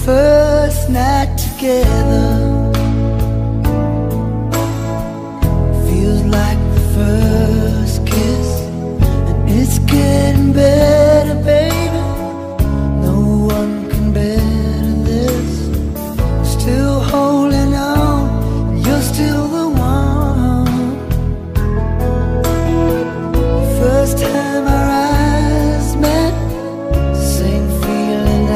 First night together feels like the first kiss, and it's getting better, baby. No one can better this. I'm still holding on, you're still the one. First time our eyes met, same feeling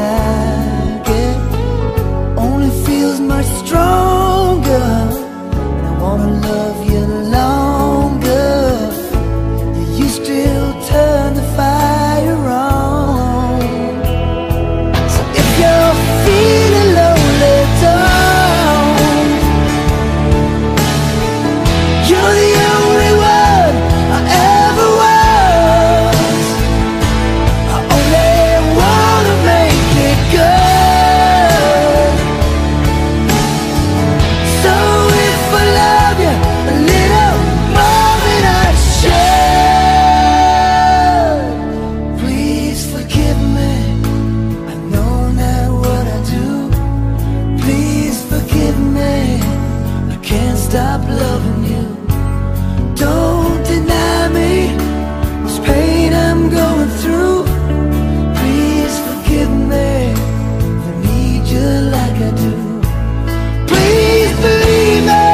feels much stronger, and I wanna love you longer. You still turn the fire on. So if you're feeling lonely, don't. You're the only one I ever was. I only wanna make it good. Stop loving you. Don't deny me this pain I'm going through. Please forgive me if I need you like I do. Please believe me,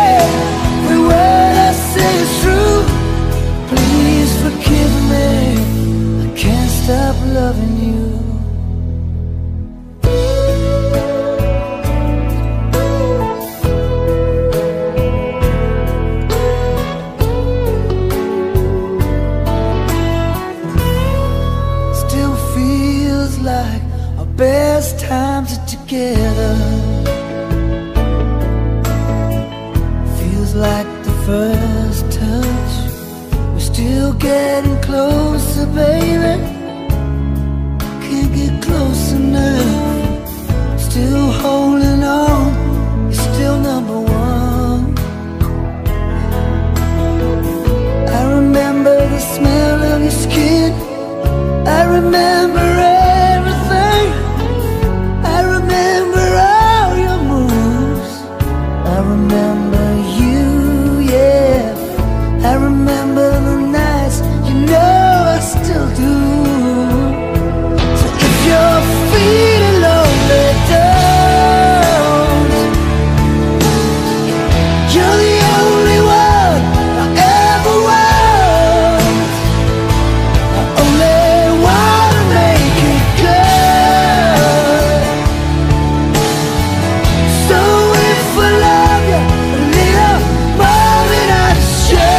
every word I say is true. Please forgive me, I can't stop loving you. Like our best times are together. Feels like the first touch. We're still getting closer, baby. Can't get close enough. Still holding on, you're still number one. I remember the smell of your skin. I remember everything. I remember all your moves. I remember you, yeah. I remember the nights, you know I still do. So if you're feeling lonely, don't. You're the only one I ever was. I only wanna make it good. So if I love you a little more than I should,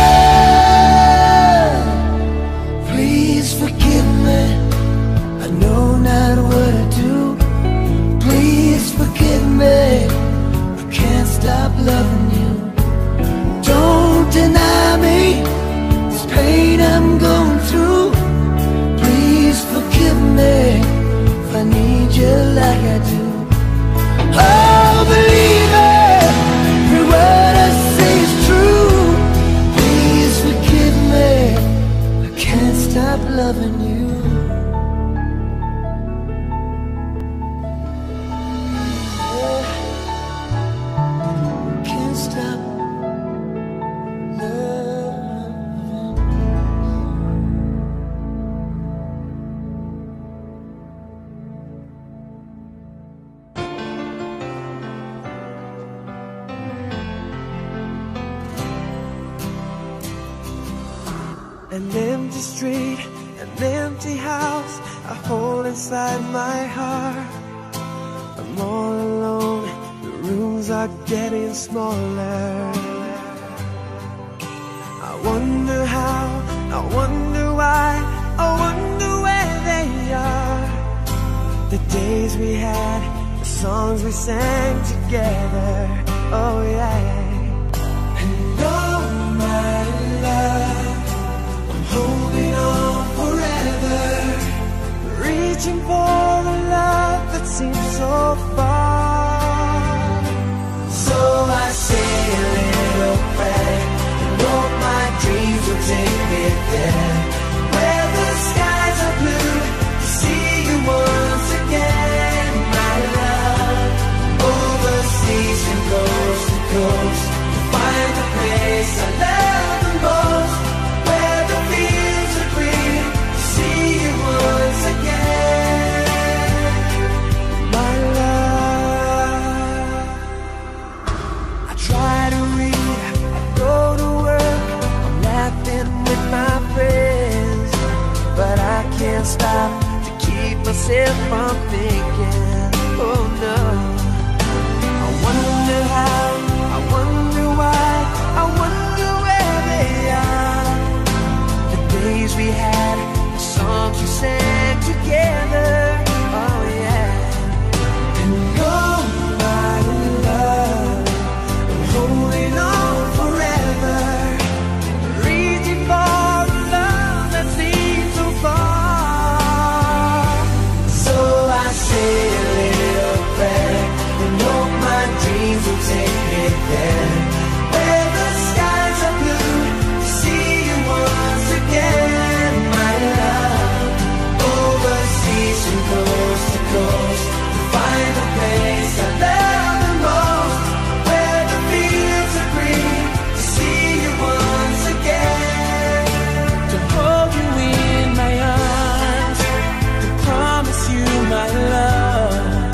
please forgive me. I know not what I do. Please forgive me. I can't stop loving you. Don't deny me this pain I'm going through. Please forgive me if I need you like I do. Oh, believe me, every word I say is true. Please forgive me, I can't stop loving you. Can't stop loving. An empty street, an empty house I hold inside my heart. I'm all alone, the rooms are getting smaller. I wonder how, I wonder why, I wonder where they are. The days we had, the songs we sang together, oh yeah. And all my love there. Where the skies are blue, to see you once again, my love. Overseas and coast to coast, to find the place I love the most. Where the fields are green, to see you once again, my love. I try to read, I go to work, I'm laughing with my friends, but I can't stop to keep myself from thinking, oh no. I wonder how, I wonder why, I wonder where they are. The days we had, the songs we sang together, oh yeah. And oh my love, I'm holding on forever, reaching for the love that seems so far. So I say a little prayer and hope my dreams will take me there. Where the skies are blue, to see you once again, my love. Overseas and coast to coast, to find the place I love the most. Where the fields are green, to see you once again. To hold you in my arms, to promise you my love,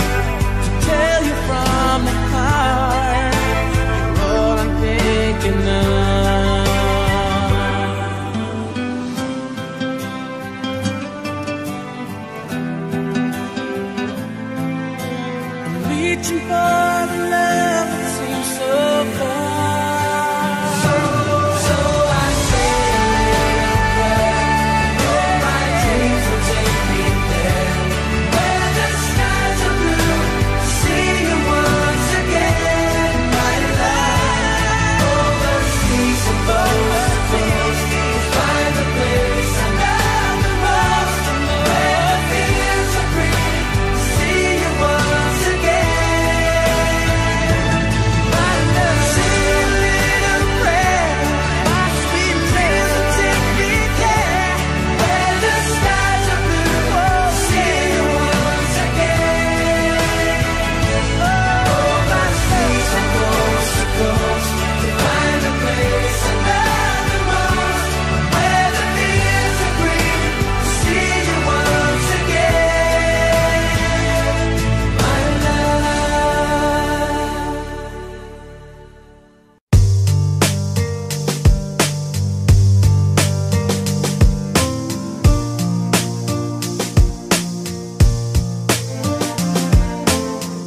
to tell you from the heart, you're all I'm thinking of. I'm reaching for the love that seems so far. So I say a little prayer, hope my dreams will take me there. Where the skies are blue, to see you once again, my love. Overseas and coast to coast, to find the place I love the most. Where the fields are green, to see you once again, my love. Say a little prayer, my sweet dreams will take me there. Where the skies are blue, to see you once again. Overseas and coast to coast, to find the place I love the most. Where the fields are green, to see you once again, my love.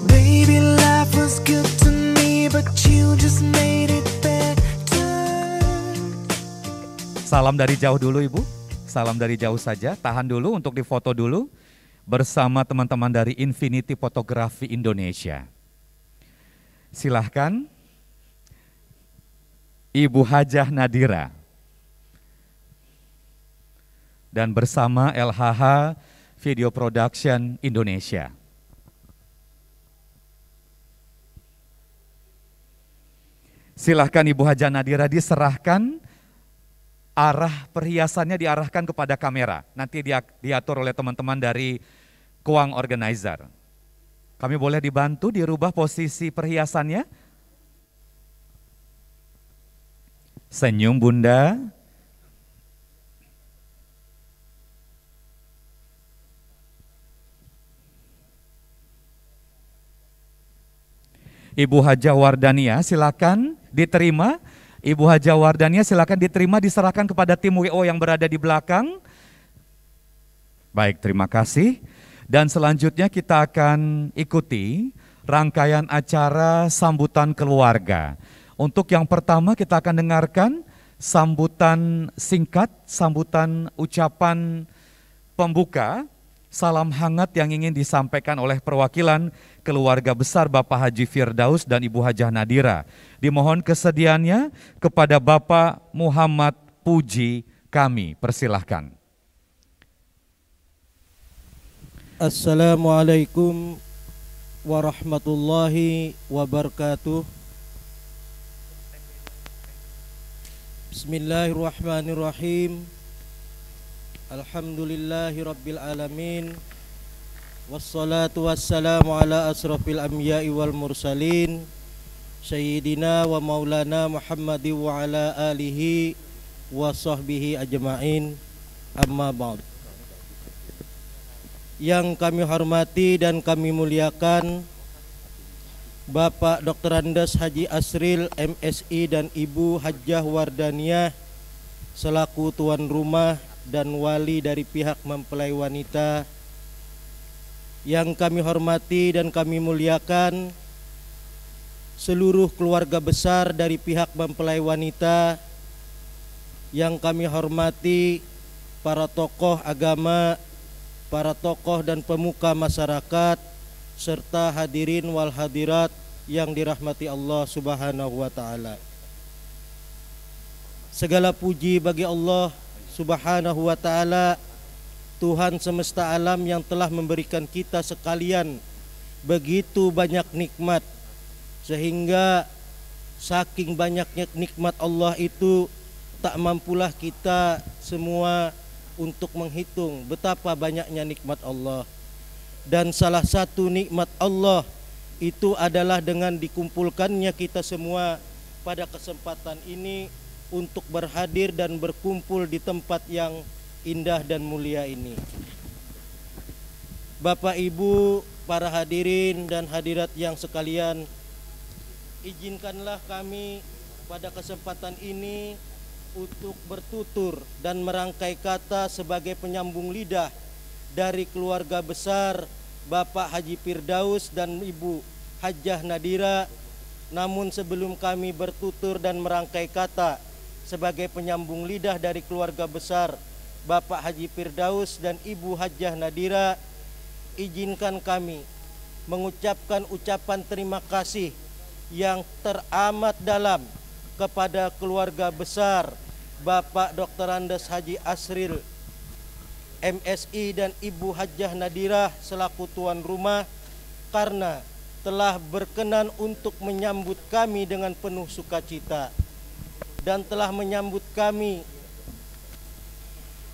Baby, life was good to me, but you just made it better. Salam dari jauh dulu Ibu, salam dari jauh saja, tahan dulu untuk difoto dulu bersama teman-teman dari Infinity Fotografi Indonesia. Silahkan Ibu Hajah Nadira dan bersama LHH Video Production Indonesia. Silahkan Ibu Hajah Nadira diserahkan, arah perhiasannya diarahkan kepada kamera. Nanti diatur oleh teman-teman dari Kuang Organizer. Kami boleh dibantu dirubah posisi perhiasannya? Senyum Bunda. Ibu Hajah Wardania silakan diterima. Ibu Hajah Wardania silakan diterima, diserahkan kepada tim WO yang berada di belakang. Baik, terima kasih. Dan selanjutnya kita akan ikuti rangkaian acara sambutan keluarga. Untuk yang pertama kita akan dengarkan sambutan singkat, sambutan ucapan pembuka, salam hangat yang ingin disampaikan oleh perwakilan keluarga besar Bapak Haji Firdaus dan Ibu Hajah Nadira. Dimohon kesediaannya kepada Bapak Muhammad Puji kami, persilahkan. Assalamualaikum warahmatullahi wabarakatuh. Bismillahirrahmanirrahim. Alhamdulillahi Rabbil Alamin. Wassalatu wassalamu ala asrafil anbiya'i wal mursalin Sayyidina wa maulana Muhammadi wa ala alihi wa sahbihi ajma'in. Amma ba'd. Yang kami hormati dan kami muliakan Bapak Dr. Andes Haji Asril MSI dan Ibu Hajjah Wardaniyah selaku tuan rumah dan wali dari pihak mempelai wanita. Yang kami hormati dan kami muliakan seluruh keluarga besar dari pihak mempelai wanita. Yang kami hormati para tokoh agama, para tokoh dan pemuka masyarakat, serta hadirin wal hadirat yang dirahmati Allah Subhanahu wa ta'ala. Segala puji bagi Allah Subhanahu wa ta'ala, Tuhan semesta alam yang telah memberikan kita sekalian begitu banyak nikmat, sehingga saking banyaknya nikmat Allah itu tak mampulah kita semua untuk menghitung betapa banyaknya nikmat Allah. Dan salah satu nikmat Allah itu adalah dengan dikumpulkannya kita semua pada kesempatan ini untuk berhadir dan berkumpul di tempat yang indah dan mulia ini. Bapak Ibu, para hadirin dan hadirat yang sekalian, izinkanlah kami pada kesempatan ini untuk bertutur dan merangkai kata sebagai penyambung lidah dari keluarga besar Bapak Haji Firdaus dan Ibu Hajjah Nadira. Namun sebelum kami bertutur dan merangkai kata sebagai penyambung lidah dari keluarga besar Bapak Haji Firdaus dan Ibu Hajjah Nadira, izinkan kami mengucapkan ucapan terima kasih yang teramat dalam kepada keluarga besar Bapak Dr. Andes Haji Asril MSI dan Ibu Hajjah Nadira selaku tuan rumah, karena telah berkenan untuk menyambut kami dengan penuh sukacita dan telah menyambut kami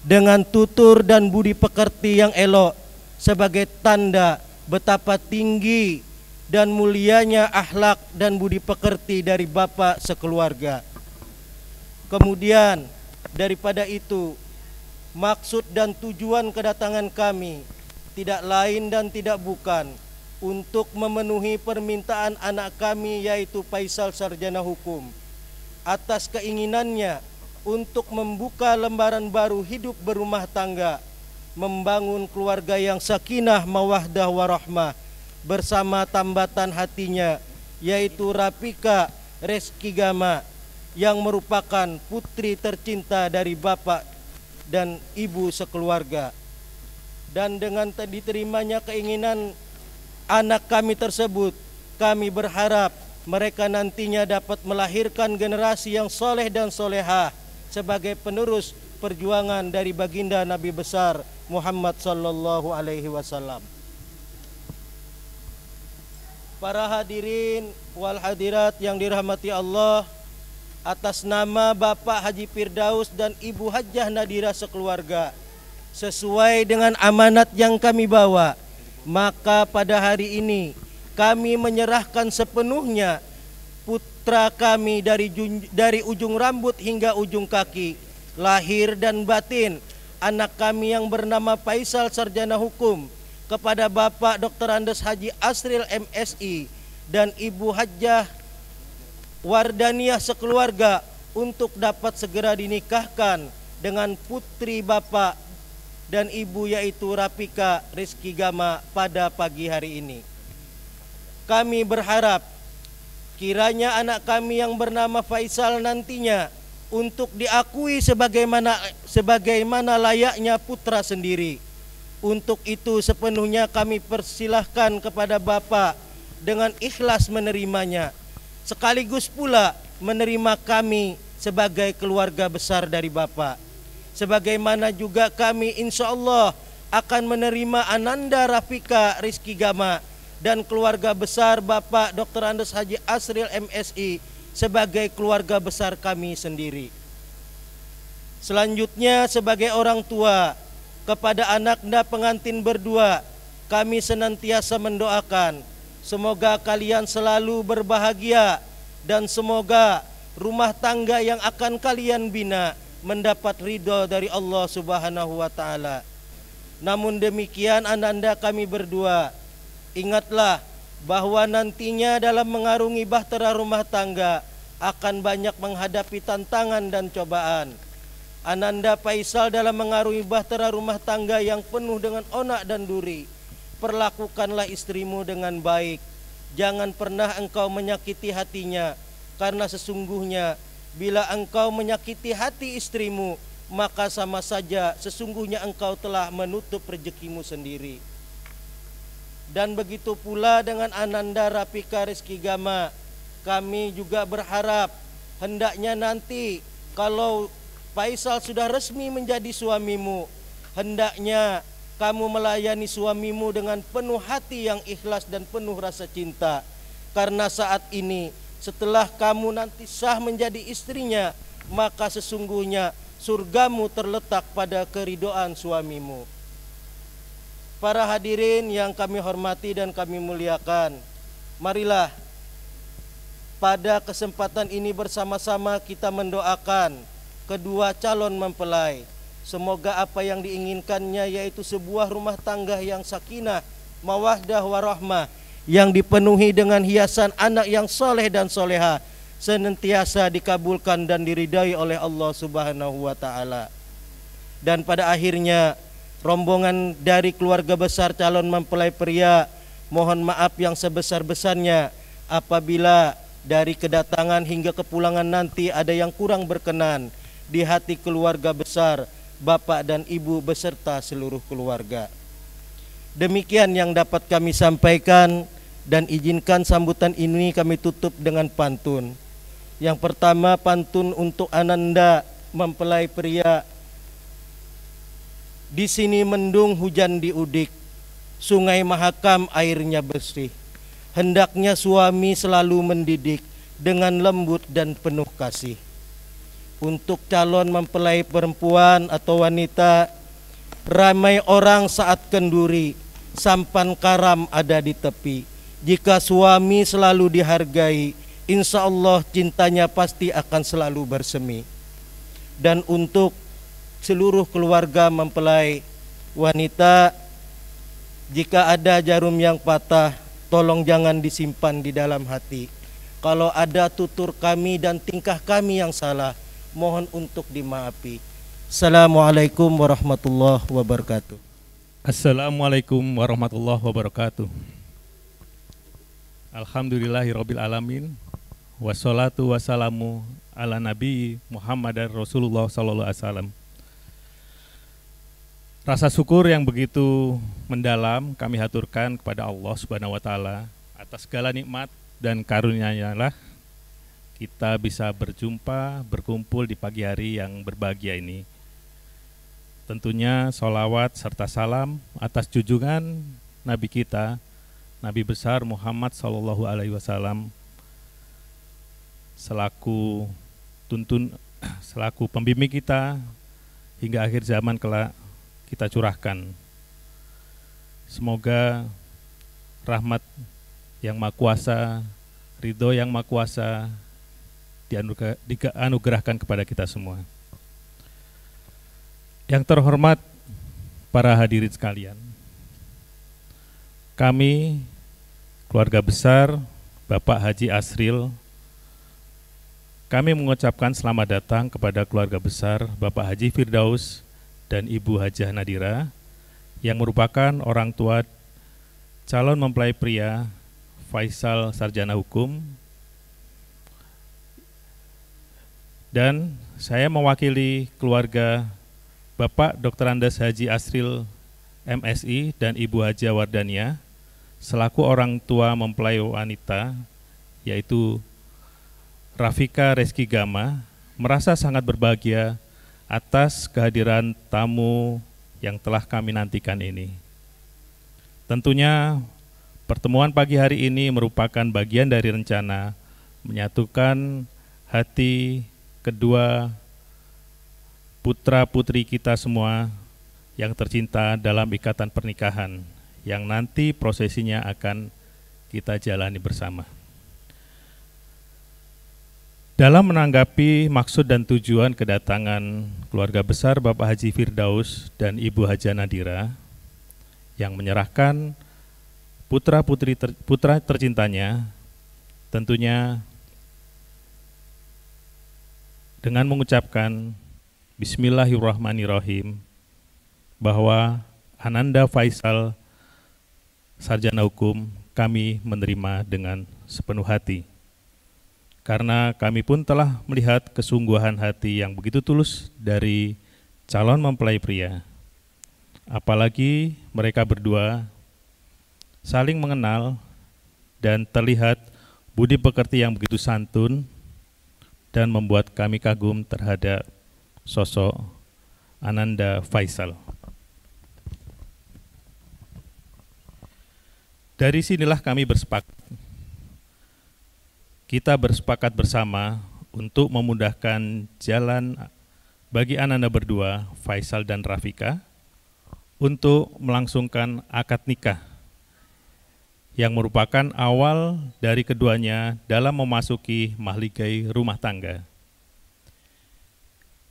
dengan tutur dan budi pekerti yang elok sebagai tanda betapa tinggi dan mulianya akhlak dan budi pekerti dari Bapak sekeluarga. Kemudian daripada itu, maksud dan tujuan kedatangan kami tidak lain dan tidak bukan untuk memenuhi permintaan anak kami, yaitu Faisal Sarjana Hukum, atas keinginannya untuk membuka lembaran baru hidup berumah tangga, membangun keluarga yang sakinah mawaddah warahmah bersama tambatan hatinya, yaitu Rafika Reski Gama, yang merupakan putri tercinta dari Bapak dan Ibu sekeluarga. Dan dengan diterimanya keinginan anak kami tersebut, kami berharap mereka nantinya dapat melahirkan generasi yang soleh dan solehah sebagai penerus perjuangan dari baginda Nabi besar Muhammad sallallahu alaihi wasallam. Para hadirin wal hadirat yang dirahmati Allah, atas nama Bapak Haji Firdaus dan Ibu Hajjah Nadira sekeluarga, sesuai dengan amanat yang kami bawa, maka pada hari ini kami menyerahkan sepenuhnya putra kami dari ujung rambut hingga ujung kaki, lahir dan batin, anak kami yang bernama Faisal Sarjana Hukum, kepada Bapak Dr. Andes Haji Asril MSI dan Ibu Hajjah Wardaniyah sekeluarga untuk dapat segera dinikahkan dengan putri Bapak dan Ibu, yaitu Rafika Reski Gama, pada pagi hari ini. Kami berharap kiranya anak kami yang bernama Faisal nantinya untuk diakui sebagaimana layaknya putra sendiri. Untuk itu sepenuhnya kami persilahkan kepada Bapak dengan ikhlas menerimanya, sekaligus pula menerima kami sebagai keluarga besar dari Bapak. Sebagaimana juga kami insya Allah akan menerima Ananda Rafika Reski Gama dan keluarga besar Bapak Dr. Andes Haji Asril MSI sebagai keluarga besar kami sendiri. Selanjutnya, sebagai orang tua, kepada anaknya pengantin berdua, kami senantiasa mendoakan semoga kalian selalu berbahagia dan semoga rumah tangga yang akan kalian bina mendapat ridho dari Allah Subhanahu wa taala. Namun demikian ananda kami berdua, ingatlah bahwa nantinya dalam mengarungi bahtera rumah tangga akan banyak menghadapi tantangan dan cobaan. Ananda Faisal dalam mengarungi bahtera rumah tangga yang penuh dengan onak dan duri, perlakukanlah istrimu dengan baik. Jangan pernah engkau menyakiti hatinya, karena sesungguhnya bila engkau menyakiti hati istrimu, maka sama saja sesungguhnya engkau telah menutup rezekimu sendiri. Dan begitu pula dengan Ananda Rafika Rizky Gama, kami juga berharap hendaknya nanti kalau Faisal sudah resmi menjadi suamimu, hendaknya kamu melayani suamimu dengan penuh hati yang ikhlas dan penuh rasa cinta. Karena saat ini setelah kamu nanti sah menjadi istrinya, maka sesungguhnya surgamu terletak pada keridoan suamimu. Para hadirin yang kami hormati dan kami muliakan, marilah pada kesempatan ini bersama-sama kita mendoakan kedua calon mempelai. Semoga apa yang diinginkannya yaitu sebuah rumah tangga yang sakinah, mawaddah warahmah, yang dipenuhi dengan hiasan anak yang soleh dan soleha, senantiasa dikabulkan dan diridai oleh Allah Subhanahu wa taala. Dan pada akhirnya rombongan dari keluarga besar calon mempelai pria mohon maaf yang sebesar-besarnya apabila dari kedatangan hingga kepulangan nanti ada yang kurang berkenan di hati keluarga besar, bapak dan ibu beserta seluruh keluarga. Demikian yang dapat kami sampaikan, dan izinkan sambutan ini kami tutup dengan pantun. Yang pertama, pantun untuk Ananda mempelai pria. Di sini mendung hujan diudik, sungai Mahakam airnya bersih. Hendaknya suami selalu mendidik dengan lembut dan penuh kasih. Untuk calon mempelai perempuan atau wanita, ramai orang saat kenduri, sampan karam ada di tepi. Jika suami selalu dihargai, insya Allah cintanya pasti akan selalu bersemi. Dan untuk seluruh keluarga mempelai wanita, jika ada jarum yang patah, tolong jangan disimpan di dalam hati. Kalau ada tutur kami dan tingkah kami yang salah, mohon untuk dimaafi. Assalamualaikum warahmatullahi wabarakatuh. Assalamualaikum warahmatullahi wabarakatuh. Alhamdulillahirabbil alamin. Wassalatu wassalamu ala nabi Muhammadar Rasulullah sallallahu alaihi wasallam. Rasa syukur yang begitu mendalam kami haturkan kepada Allah Subhanahu wa taala atas segala nikmat dan karunia-Nya lah kita bisa berjumpa, berkumpul di pagi hari yang berbahagia ini. Tentunya sholawat serta salam atas junjungan Nabi kita, Nabi besar Muhammad Sallallahu Alaihi Wasallam, selaku pembimbing kita hingga akhir zaman kelak kita curahkan. Semoga rahmat yang Maha Kuasa, ridho yang Maha Kuasa dianugerahkan kepada kita semua. Yang terhormat para hadirin sekalian, kami keluarga besar Bapak Haji Asril, kami mengucapkan selamat datang kepada keluarga besar Bapak Haji Firdaus dan Ibu Hajah Nadira yang merupakan orang tua calon mempelai pria Faisal Sarjana Hukum. Dan saya mewakili keluarga Bapak Dr. Andes Haji Asril MSI dan Ibu Hajah Wardania selaku orang tua mempelai wanita yaitu Rafika Rizky Gama merasa sangat berbahagia atas kehadiran tamu yang telah kami nantikan ini. Tentunya pertemuan pagi hari ini merupakan bagian dari rencana menyatukan hati kedua putra-putri kita semua yang tercinta dalam ikatan pernikahan yang nanti prosesinya akan kita jalani bersama. Dalam menanggapi maksud dan tujuan kedatangan keluarga besar Bapak Haji Firdaus dan Ibu Hajah Nadira yang menyerahkan putra tercintanya, tentunya dengan mengucapkan Bismillahirrahmanirrahim bahwa Ananda Faisal, Sarjana Hukum, kami menerima dengan sepenuh hati. Karena kami pun telah melihat kesungguhan hati yang begitu tulus dari calon mempelai pria. Apalagi mereka berdua saling mengenal dan terlihat budi pekerti yang begitu santun dan membuat kami kagum terhadap sosok Ananda Faisal. Dari sinilah kami bersepakat. Kita bersepakat bersama untuk memudahkan jalan bagi Ananda berdua, Faisal dan Rafika, untuk melangsungkan akad nikah yang merupakan awal dari keduanya dalam memasuki mahligai rumah tangga.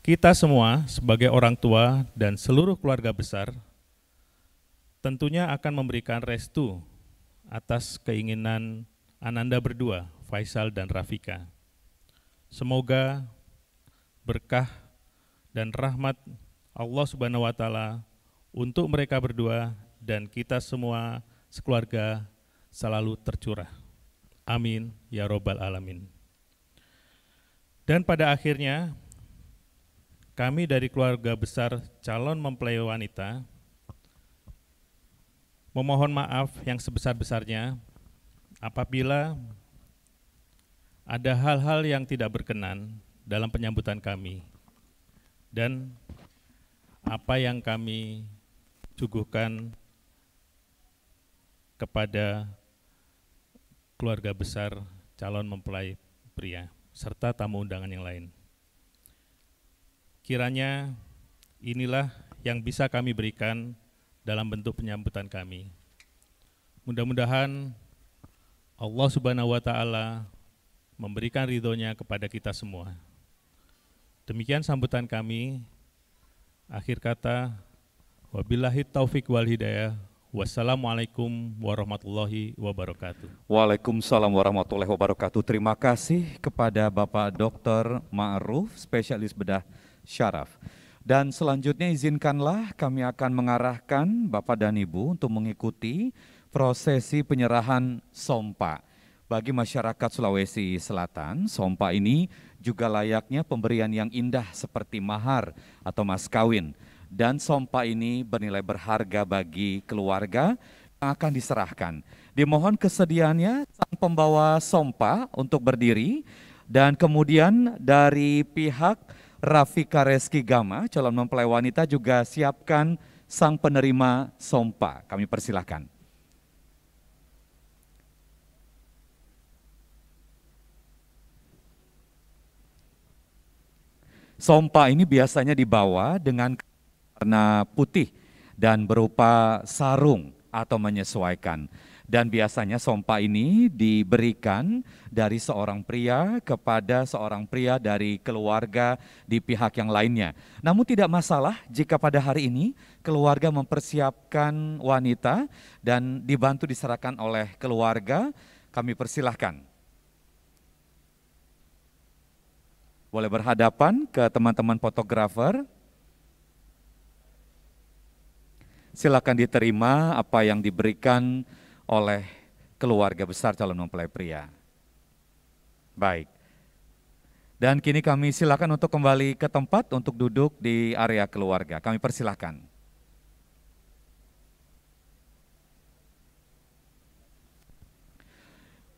Kita semua sebagai orang tua dan seluruh keluarga besar tentunya akan memberikan restu atas keinginan Ananda berdua, Faisal dan Rafika. Semoga berkah dan rahmat Allah Subhanahu wa Ta'ala untuk mereka berdua dan kita semua sekeluarga selalu tercurah. Amin ya Robbal Alamin. Dan pada akhirnya kami dari keluarga besar calon mempelai wanita memohon maaf yang sebesar-besarnya apabila ada hal-hal yang tidak berkenan dalam penyambutan kami dan apa yang kami suguhkan kepada keluarga besar calon mempelai pria serta tamu undangan yang lain. Kiranya inilah yang bisa kami berikan dalam bentuk penyambutan kami. Mudah-mudahan Allah Subhanahu wa Ta'ala memberikan ridhonya kepada kita semua. Demikian sambutan kami. Akhir kata, wabillahi taufik wal hidayah. Wassalamualaikum warahmatullahi wabarakatuh. Waalaikumsalam warahmatullahi wabarakatuh. Terima kasih kepada Bapak Dr. Ma'ruf, spesialis bedah syaraf. Dan selanjutnya izinkanlah kami akan mengarahkan Bapak dan Ibu untuk mengikuti prosesi penyerahan sompa. Bagi masyarakat Sulawesi Selatan, sompa ini juga layaknya pemberian yang indah seperti mahar atau mas kawin. Dan sompa ini bernilai berharga bagi keluarga yang akan diserahkan. Dimohon kesediaannya sang pembawa sompa untuk berdiri dan kemudian dari pihak Rafika Reski Gama, calon mempelai wanita juga siapkan sang penerima sompa. Kami persilahkan. Sompa ini biasanya dibawa dengan warna putih dan berupa sarung atau menyesuaikan. Dan biasanya sompa ini diberikan dari seorang pria kepada seorang pria dari keluarga di pihak yang lainnya. Namun tidak masalah jika pada hari ini keluarga mempersiapkan wanita dan dibantu diserahkan oleh keluarga, kami persilahkan. Boleh berhadapan ke teman-teman fotografer. Silakan diterima apa yang diberikan oleh keluarga besar calon mempelai pria. Baik. Dan kini kami silakan untuk kembali ke tempat untuk duduk di area keluarga. Kami persilahkan.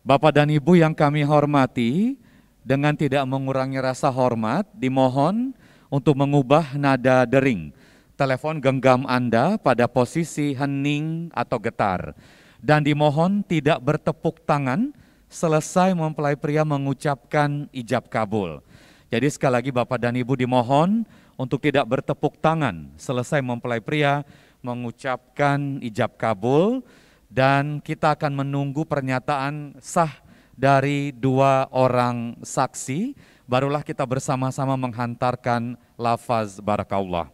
Bapak dan Ibu yang kami hormati, dengan tidak mengurangi rasa hormat, dimohon untuk mengubah nada dering telepon genggam Anda pada posisi hening atau getar. Dan dimohon tidak bertepuk tangan selesai mempelai pria mengucapkan ijab kabul. Jadi sekali lagi Bapak dan Ibu dimohon untuk tidak bertepuk tangan selesai mempelai pria mengucapkan ijab kabul, dan kita akan menunggu pernyataan sah dari 2 orang saksi, barulah kita bersama-sama menghantarkan lafaz barakallah.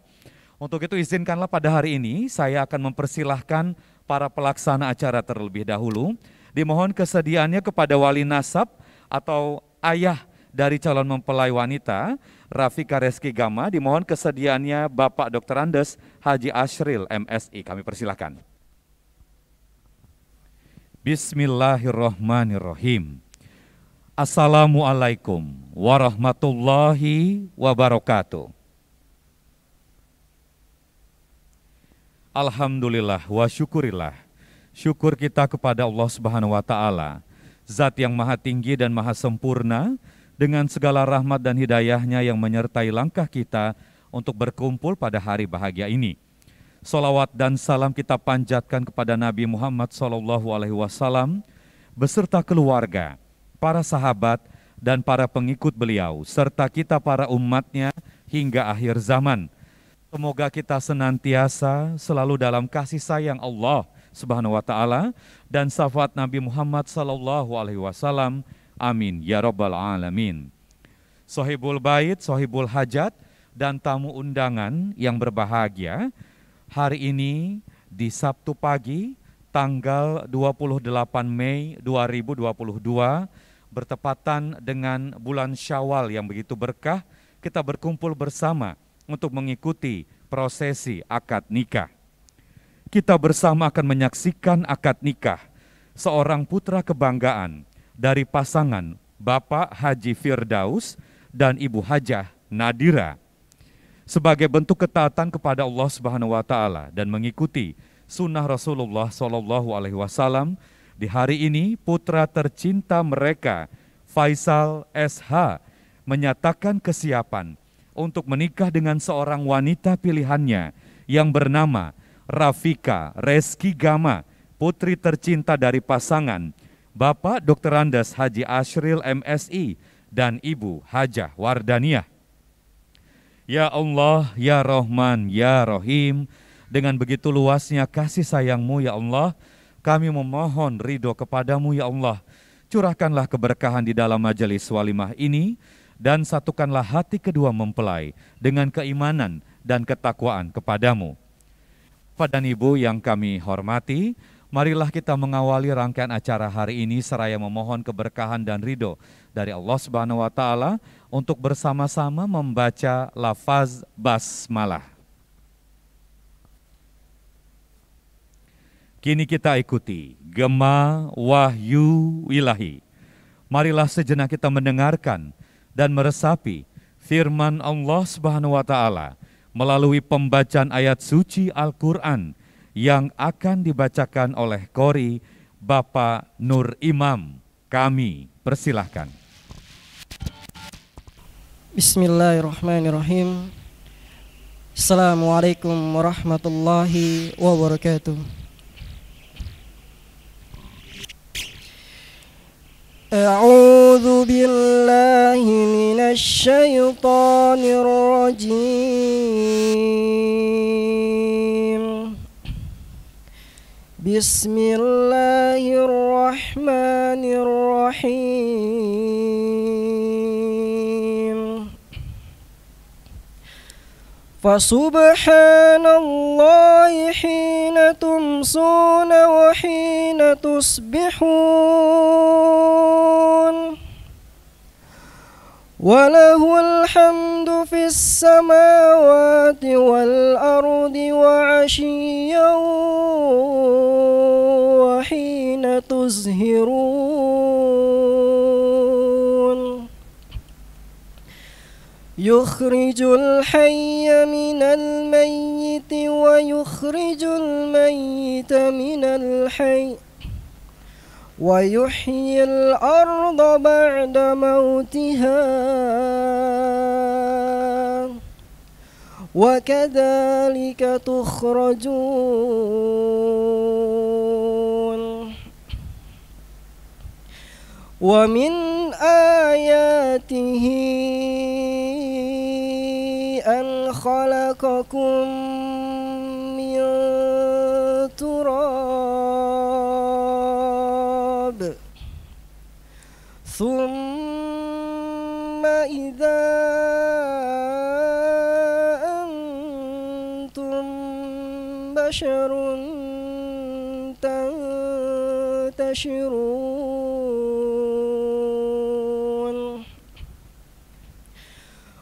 Untuk itu izinkanlah pada hari ini saya akan mempersilahkan para pelaksana acara terlebih dahulu, dimohon kesediaannya kepada wali nasab atau ayah dari calon mempelai wanita, Rafika Reski Gama, dimohon kesediaannya Bapak Dr. Andes Haji Asril MSI. Kami persilahkan. Bismillahirrahmanirrahim. Assalamualaikum warahmatullahi wabarakatuh. Alhamdulillah wa syukurillah. Syukur kita kepada Allah Subhanahu wa taala, Zat yang maha tinggi dan maha sempurna, dengan segala rahmat dan hidayahnya yang menyertai langkah kita untuk berkumpul pada hari bahagia ini. Salawat dan salam kita panjatkan kepada Nabi Muhammad SAW beserta keluarga, para sahabat, dan para pengikut beliau, serta kita para umatnya hingga akhir zaman. Semoga kita senantiasa selalu dalam kasih sayang Allah Subhanahu wa taala dan syafaat Nabi Muhammad SAW. Amin ya rabbal alamin. Sohibul bait, sohibul hajat, dan tamu undangan yang berbahagia, hari ini di Sabtu pagi tanggal 28 Mei 2022 bertepatan dengan bulan Syawal yang begitu berkah, kita berkumpul bersama untuk mengikuti prosesi akad nikah. Kita bersama akan menyaksikan akad nikah seorang putra kebanggaan dari pasangan Bapak Haji Firdaus dan Ibu Hajah Nadira. Sebagai bentuk ketaatan kepada Allah Subhanahu wa taala dan mengikuti sunnah Rasulullah SAW, di hari ini putra tercinta mereka, Faisal SH, menyatakan kesiapan untuk menikah dengan seorang wanita pilihannya yang bernama Rafika Reski Gama, putri tercinta dari pasangan Bapak Dr. Andes Haji Asril MSI dan Ibu Hajah Wardaniyah. Ya Allah, ya Rahman, ya Rahim, dengan begitu luasnya kasih sayang-Mu ya Allah, kami memohon ridho kepadamu ya Allah. Curahkanlah keberkahan di dalam majelis walimah ini dan satukanlah hati kedua mempelai dengan keimanan dan ketakwaan kepadamu. Bapak dan Ibu yang kami hormati, marilah kita mengawali rangkaian acara hari ini seraya memohon keberkahan dan ridho dari Allah Subhanahu wa taala untuk bersama-sama membaca lafaz basmalah. Kini kita ikuti gema wahyu ilahi. Marilah sejenak kita mendengarkan dan meresapi firman Allah Subhanahu wa taala melalui pembacaan ayat suci Al-Qur'an yang akan dibacakan oleh Qori Bapak Nur Imam. Kami persilahkan. Bismillahirrahmanirrahim. Assalamualaikum warahmatullahi wabarakatuh. A'udzu billahi minasy syaithanir rajim. Bismillahirrahmanirrahim. Fasubhanallahi hina tumsuna wa hina tusbihun. Walahul hamdu fis samawati wal ardi wa 'ashiyyan wa hina tuzhirun. Yukhrijul hayya minal mayyiti wa yukhrijul mayyita minal hayy wa yuhyil arda ba'da mautiha wa kadzalika tukhrajun. Wa min ayatihi أن خلقكم من تراب ثم إذا أنتم بشر تنتشرون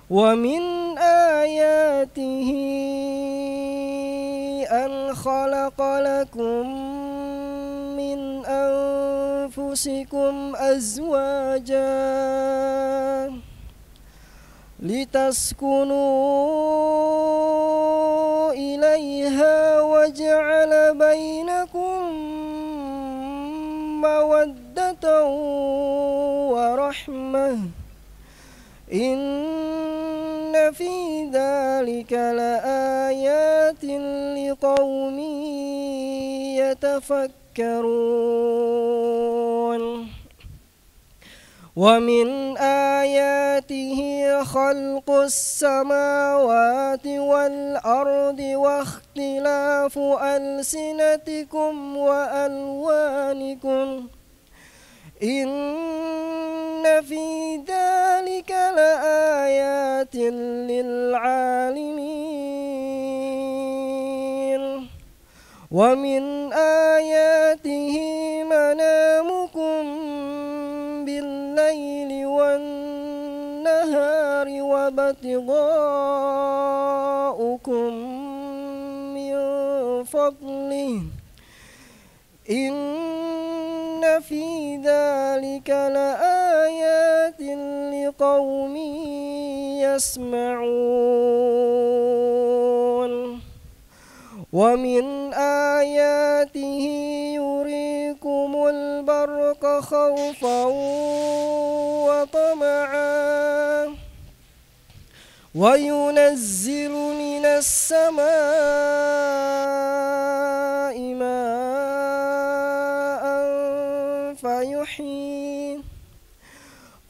ومن آياته أن خلق لكم من أنفسكم أزواجا لتسكنوا إليها وجعل بينكم مودة ورحمة إن في ذلك لآيات لقوم يتفكرون ومن آياته خلق السماوات والأرض واختلاف ألسنتكم وألوانكم إن في ذلك لآيات للعالمين ومن آياته منامكم بالليل والنهار وابتغاؤكم من فضله إن في ذلك لآيات لقوم يسمعون ومن آياته يريكم البرق خوفا وطمعا وينزل من السماء ماء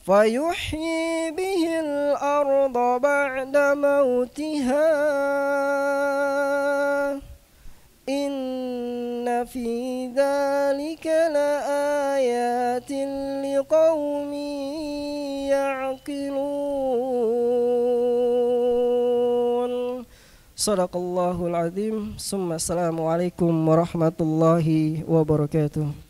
فيحيي به الأرض بعد موتها إن في ذلك لآيات لقوم يعقلون صدق الله العظيم ثم السلام عليكم ورحمة الله وبركاته.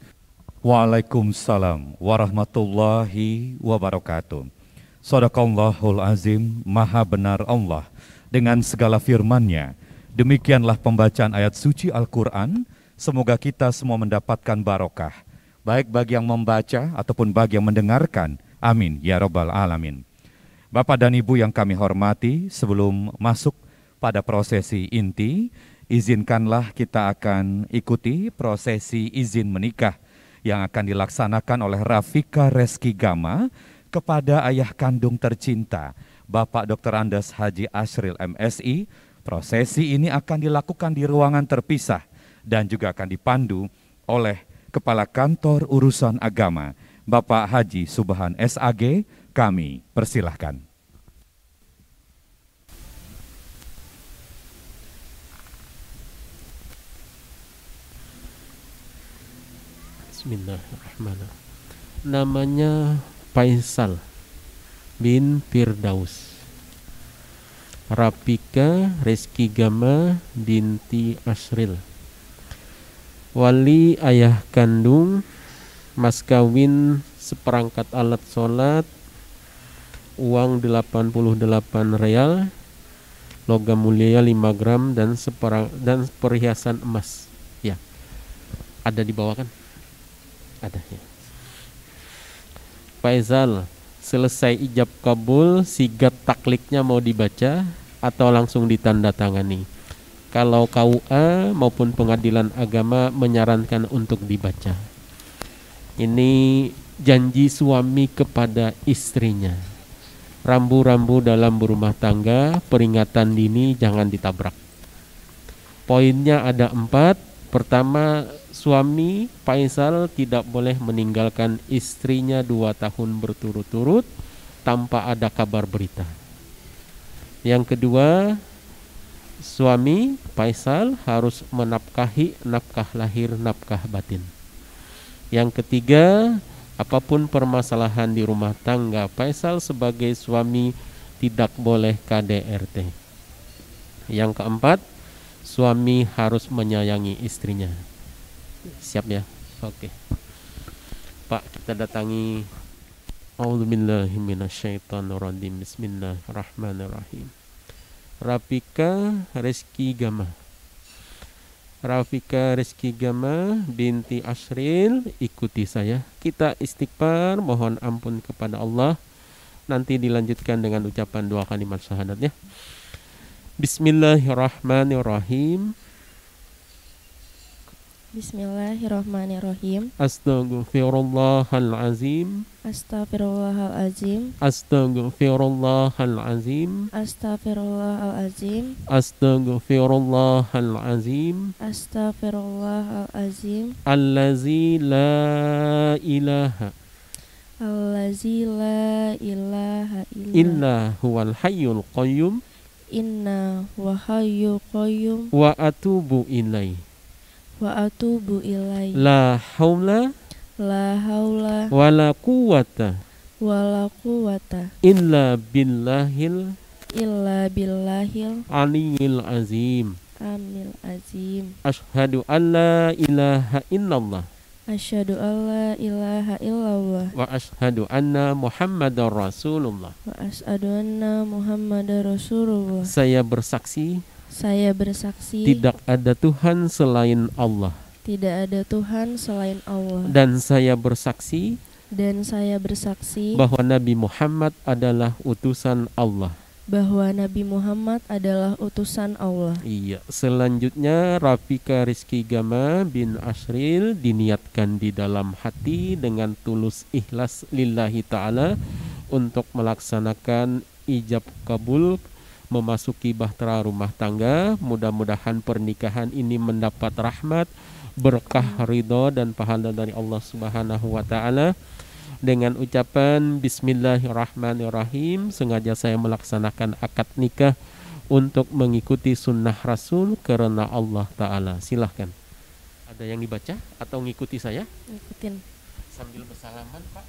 Waalaikumsalam warahmatullahi wabarakatuh. Shadaqallahul azim, maha benar Allah dengan segala firman-Nya. Demikianlah pembacaan ayat suci Al-Quran. Semoga kita semua mendapatkan barokah, baik bagi yang membaca ataupun bagi yang mendengarkan. Amin ya rabbal alamin. Bapak dan Ibu yang kami hormati, sebelum masuk pada prosesi inti, izinkanlah kita akan ikuti prosesi izin menikah yang akan dilaksanakan oleh Rafika Reski Gama kepada ayah kandung tercinta, Bapak Dr. Andes Haji Asril MSI. Prosesi ini akan dilakukan di ruangan terpisah dan juga akan dipandu oleh Kepala Kantor Urusan Agama, Bapak Haji Subhan SAG. Kami persilahkan. Bismillahirrahmanirrahim. Namanya Faisal bin Firdaus. Rafika Reski Gama binti Asril. Wali ayah kandung, mas kawin seperangkat alat sholat, uang 88 real, logam mulia 5 gram dan perhiasan emas. Ya, ada di bawah kan? Ada ya. Faisal, selesai ijab kabul, sigat takliknya mau dibaca atau langsung ditandatangani? Kalau KUA maupun pengadilan agama menyarankan untuk dibaca. Ini janji suami kepada istrinya. Rambu-rambu dalam berumah tangga, peringatan dini jangan ditabrak. Poinnya ada 4. Pertama, suami Faisal tidak boleh meninggalkan istrinya 2 tahun berturut-turut tanpa ada kabar berita. Yang kedua, suami Faisal harus menafkahi nafkah lahir, nafkah batin. Yang ketiga, apapun permasalahan di rumah tangga, Faisal sebagai suami tidak boleh KDRT. Yang keempat, suami harus menyayangi istrinya. Siap ya? Oke. Pak, kita datangi. A'udzubillahi minasyaitonirrajim. Bismillahirrahmanirrahim. Rafika Reski Gama. Rafika Reski Gama binti Ashril, ikuti saya. Kita istighfar, mohon ampun kepada Allah. Nanti dilanjutkan dengan ucapan dua kalimat syahadat ya. Bismillahirrahmanirrahim. Bismillahirrahmanirrahim. Astaghfirullahalazim. Astaghfirullahalazim. Astaghfirullahalazim. Astaghfirullahalazim. Astaghfirullahalazim. Astaghfirullahalazim. Allazi la ilaha Allazi la ilaha illa huwal hayyul qayyum inna wa hayyul qayyum wa atubu ilaih. wa atubu ilaihi. La haula La haula wala quwwata wala quwata illa billahil illa billahil aliyil azim. amil azim. Asyhadu an la ilaha illallah Asyhadu an la ilaha illallah wa asyhadu anna Muhammadar Rasulullah. wa asyhadu anna Muhammadar Rasulullah. Saya bersaksi Saya bersaksi tidak ada Tuhan selain Allah, tidak ada Tuhan selain Allah, dan saya bersaksi bahwa Nabi Muhammad adalah utusan Allah. bahwa Nabi Muhammad adalah utusan Allah. Iya, selanjutnya Rafika Rizki Gama bin Ashril diniatkan di dalam hati dengan tulus ikhlas lillahi ta'ala untuk melaksanakan ijab kabul memasuki bahtera rumah tangga. Mudah-mudahan pernikahan ini mendapat rahmat, berkah, ridho dan pahala dari Allah Subhanahu wa taala. Dengan ucapan Bismillahirrahmanirrahim, sengaja saya melaksanakan akad nikah untuk mengikuti sunnah Rasul karena Allah Ta'ala. Silahkan. Ada yang dibaca atau ngikuti saya? Ikutin. Sambil bersalaman Pak.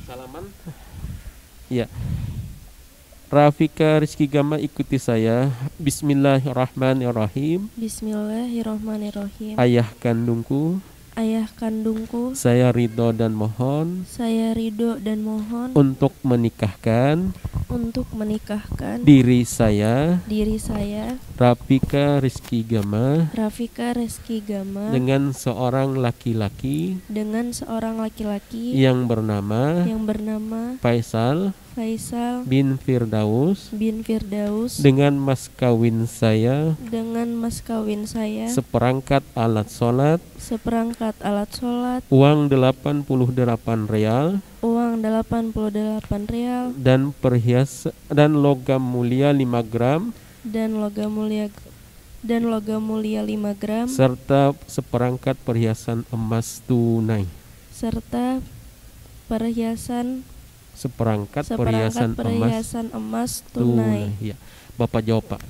Salaman. Ya. Rafika Rizki Gama, ikuti saya. Bismillahirrahmanirrahim. Bismillahirrahmanirrahim. Ayah kandungku, Ayah kandungku, saya ridho dan mohon saya ridho dan mohon untuk menikahkan diri saya Rafika Rizki Gama Rafika Reski Gama dengan seorang laki-laki yang bernama Faisal bin Firdaus dengan mas kawin saya seperangkat alat sholat uang 88 real dan perhiasan dan logam mulia 5 gram serta seperangkat perhiasan emas tunai seperangkat perhiasan emas tunai. Ya. Bapak jawab Pak,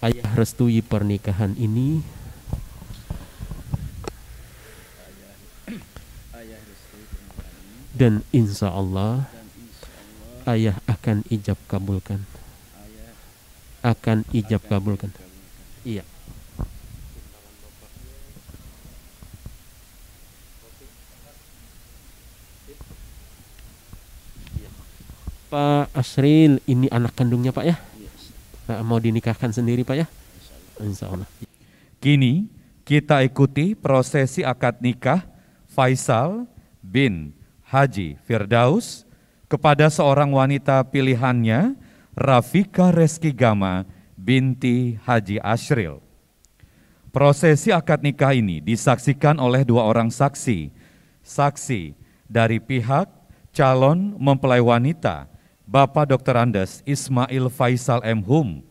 ayah restui pernikahan ini? Dan insya Allah ayah akan ijab kabulkan. Iya. Pak Ashril, ini anak kandungnya Pak ya? Nah, mau dinikahkan sendiri Pak ya? Insya Allah. Kini kita ikuti prosesi akad nikah Faisal bin Haji Firdaus kepada seorang wanita pilihannya, Rafika Reski Gama binti Haji Ashril. Prosesi akad nikah ini disaksikan oleh 2 orang saksi. Saksi dari pihak calon mempelai wanita, Bapak Dr. Andes Ismail Faisal M. Hum.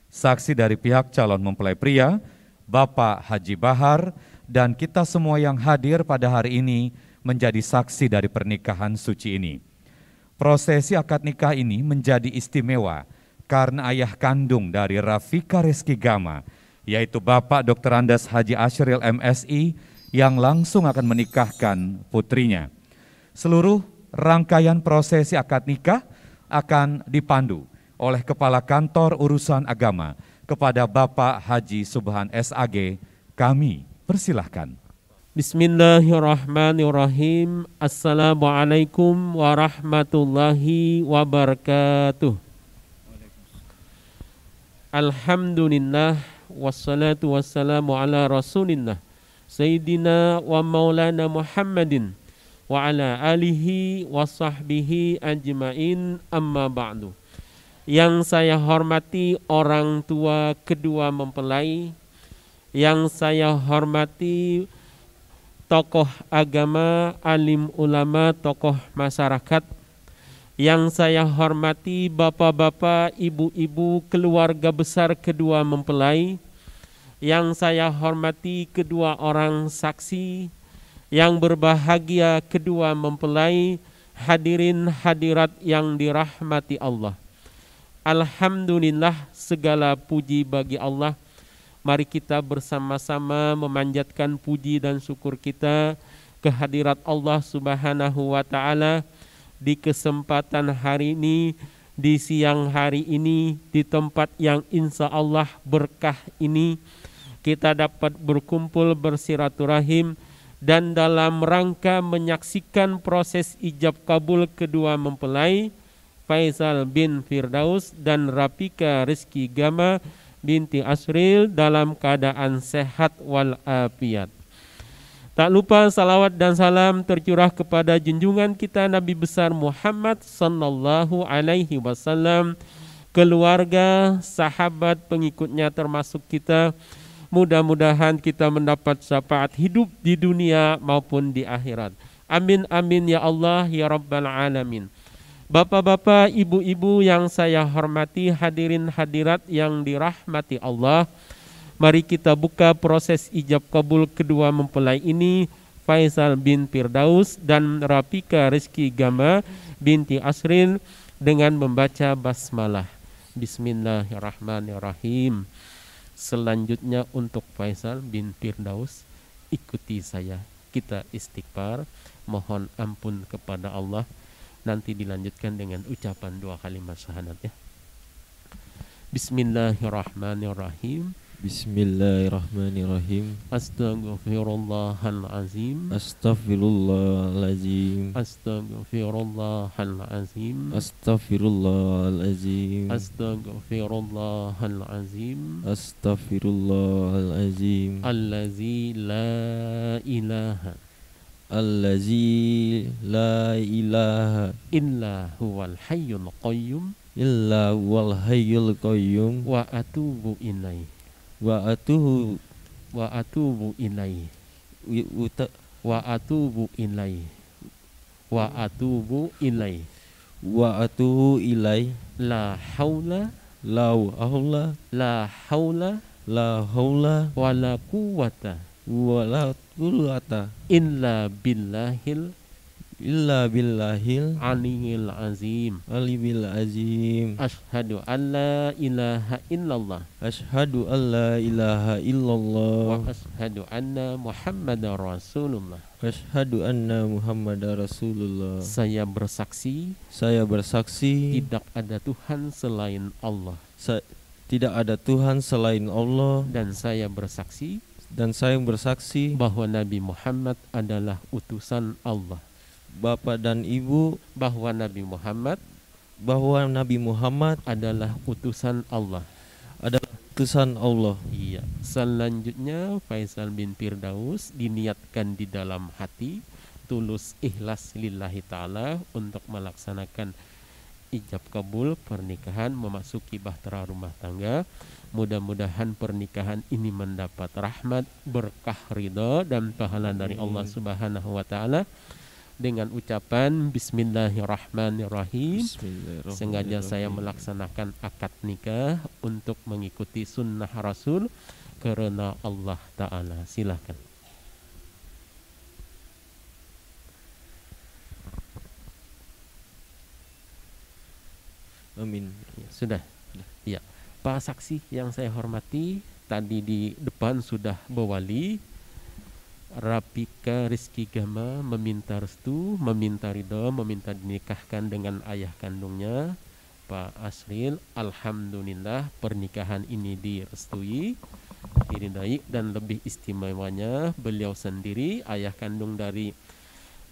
Saksi dari pihak calon mempelai pria, Bapak Haji Bahar, dan kita semua yang hadir pada hari ini menjadi saksi dari pernikahan suci ini. Prosesi akad nikah ini menjadi istimewa karena ayah kandung dari Rafika Rizky Gama, yaitu Bapak Dr. Andes Haji Ashril MSI, yang langsung akan menikahkan putrinya. Seluruh rangkaian prosesi akad nikah akan dipandu oleh Kepala Kantor Urusan Agama kepada Bapak Haji Subhan SAG. Kami persilahkan. Bismillahirrahmanirrahim. Assalamualaikum warahmatullahi wabarakatuh. Alhamdulillah wassalatu wassalamu ala rasulillah Sayyidina wa maulana Muhammadin wa ala alihi wa sahbihi ajmain, amma ba'du. Yang saya hormati orang tua kedua mempelai, yang saya hormati tokoh agama, alim ulama, tokoh masyarakat, yang saya hormati bapak-bapak, ibu-ibu, keluarga besar kedua mempelai, yang saya hormati kedua orang saksi, yang berbahagia kedua mempelai, hadirin hadirat yang dirahmati Allah. Alhamdulillah, segala puji bagi Allah. Mari kita bersama-sama memanjatkan puji dan syukur kita kehadirat Allah Subhanahu wa Ta'ala di kesempatan hari ini, di siang hari ini, di tempat yang insya Allah berkah ini, kita dapat berkumpul bersiraturahim dan dalam rangka menyaksikan proses ijab kabul kedua mempelai, Faisal bin Firdaus dan Rafika Rizky Gama binti Ashril dalam keadaan sehat walafiat. Tak lupa salawat dan salam tercurah kepada junjungan kita Nabi besar Muhammad sallallahu alaihi wasallam, keluarga, sahabat, pengikutnya termasuk kita. Mudah-mudahan kita mendapat syafaat hidup di dunia maupun di akhirat. Amin amin ya Allah ya rabbal alamin. Bapak-bapak, ibu-ibu yang saya hormati, hadirin hadirat yang dirahmati Allah, mari kita buka proses ijab kabul kedua mempelai ini, Faisal bin Firdaus dan Rafika Rizky Gama binti Ashril, dengan membaca basmalah. Bismillahirrahmanirrahim. Selanjutnya untuk Faisal bin Firdaus, ikuti saya. Kita istighfar, mohon ampun kepada Allah. Nanti dilanjutkan dengan ucapan dua kalimat syahadat ya. Bismillahirrahmanirrahim. Bismillahirrahmanirrahim. Astaghfirullahalazim. Astaghfirullahalazim. Astaghfirullahalazim. Astaghfirullahalazim. Astaghfirullahalazim. Astaghfirullahalazim. Allazi la ilaha Allazi la ilaha illa huwal hayyul qayyum illa huwal hayyul qayyum wa atubu ilaih wa atubu ilaih wa atubu ilaih wa atubu ilaih wa atubu ilaih. La haula La haula la haula la haula wala quwwata wala quwwata illa billahil aliyil azim. alibil azim. Ashhadu an la ilaha illallah Asyhadu an la ilaha wa illallah ashhadu anna Muhammadar Rasulullah. Asyhadu anna Muhammadar Rasulullah. Saya bersaksi Saya bersaksi tidak ada Tuhan selain Allah, tidak ada Tuhan selain Allah, dan saya bersaksi bahwa Nabi Muhammad adalah utusan Allah. Bapak dan Ibu, Bahwa Nabi Muhammad adalah utusan Allah. adalah utusan Allah. Iya. Selanjutnya Faisal bin Firdaus diniatkan di dalam hati tulus ikhlas lillahi ta'ala untuk melaksanakan ijab kabul pernikahan, memasuki bahtera rumah tangga. Mudah-mudahan pernikahan ini mendapat rahmat, berkah, ridha dan pahala dari Allah Subhanahu wa taala. Dengan ucapan Bismillahirrahmanirrahim. Sengaja saya melaksanakan akad nikah untuk mengikuti sunnah Rasul karena Allah Ta'ala. Silakan. Amin. Ya, sudah. Ya. Pak saksi yang saya hormati, tadi di depan sudah bewali. Rapika Rizky Gama meminta restu, meminta ridho, meminta dinikahkan dengan ayah kandungnya Pak Asril. Alhamdulillah pernikahan ini direstui, diridai, dan lebih istimewanya beliau sendiri, ayah kandung dari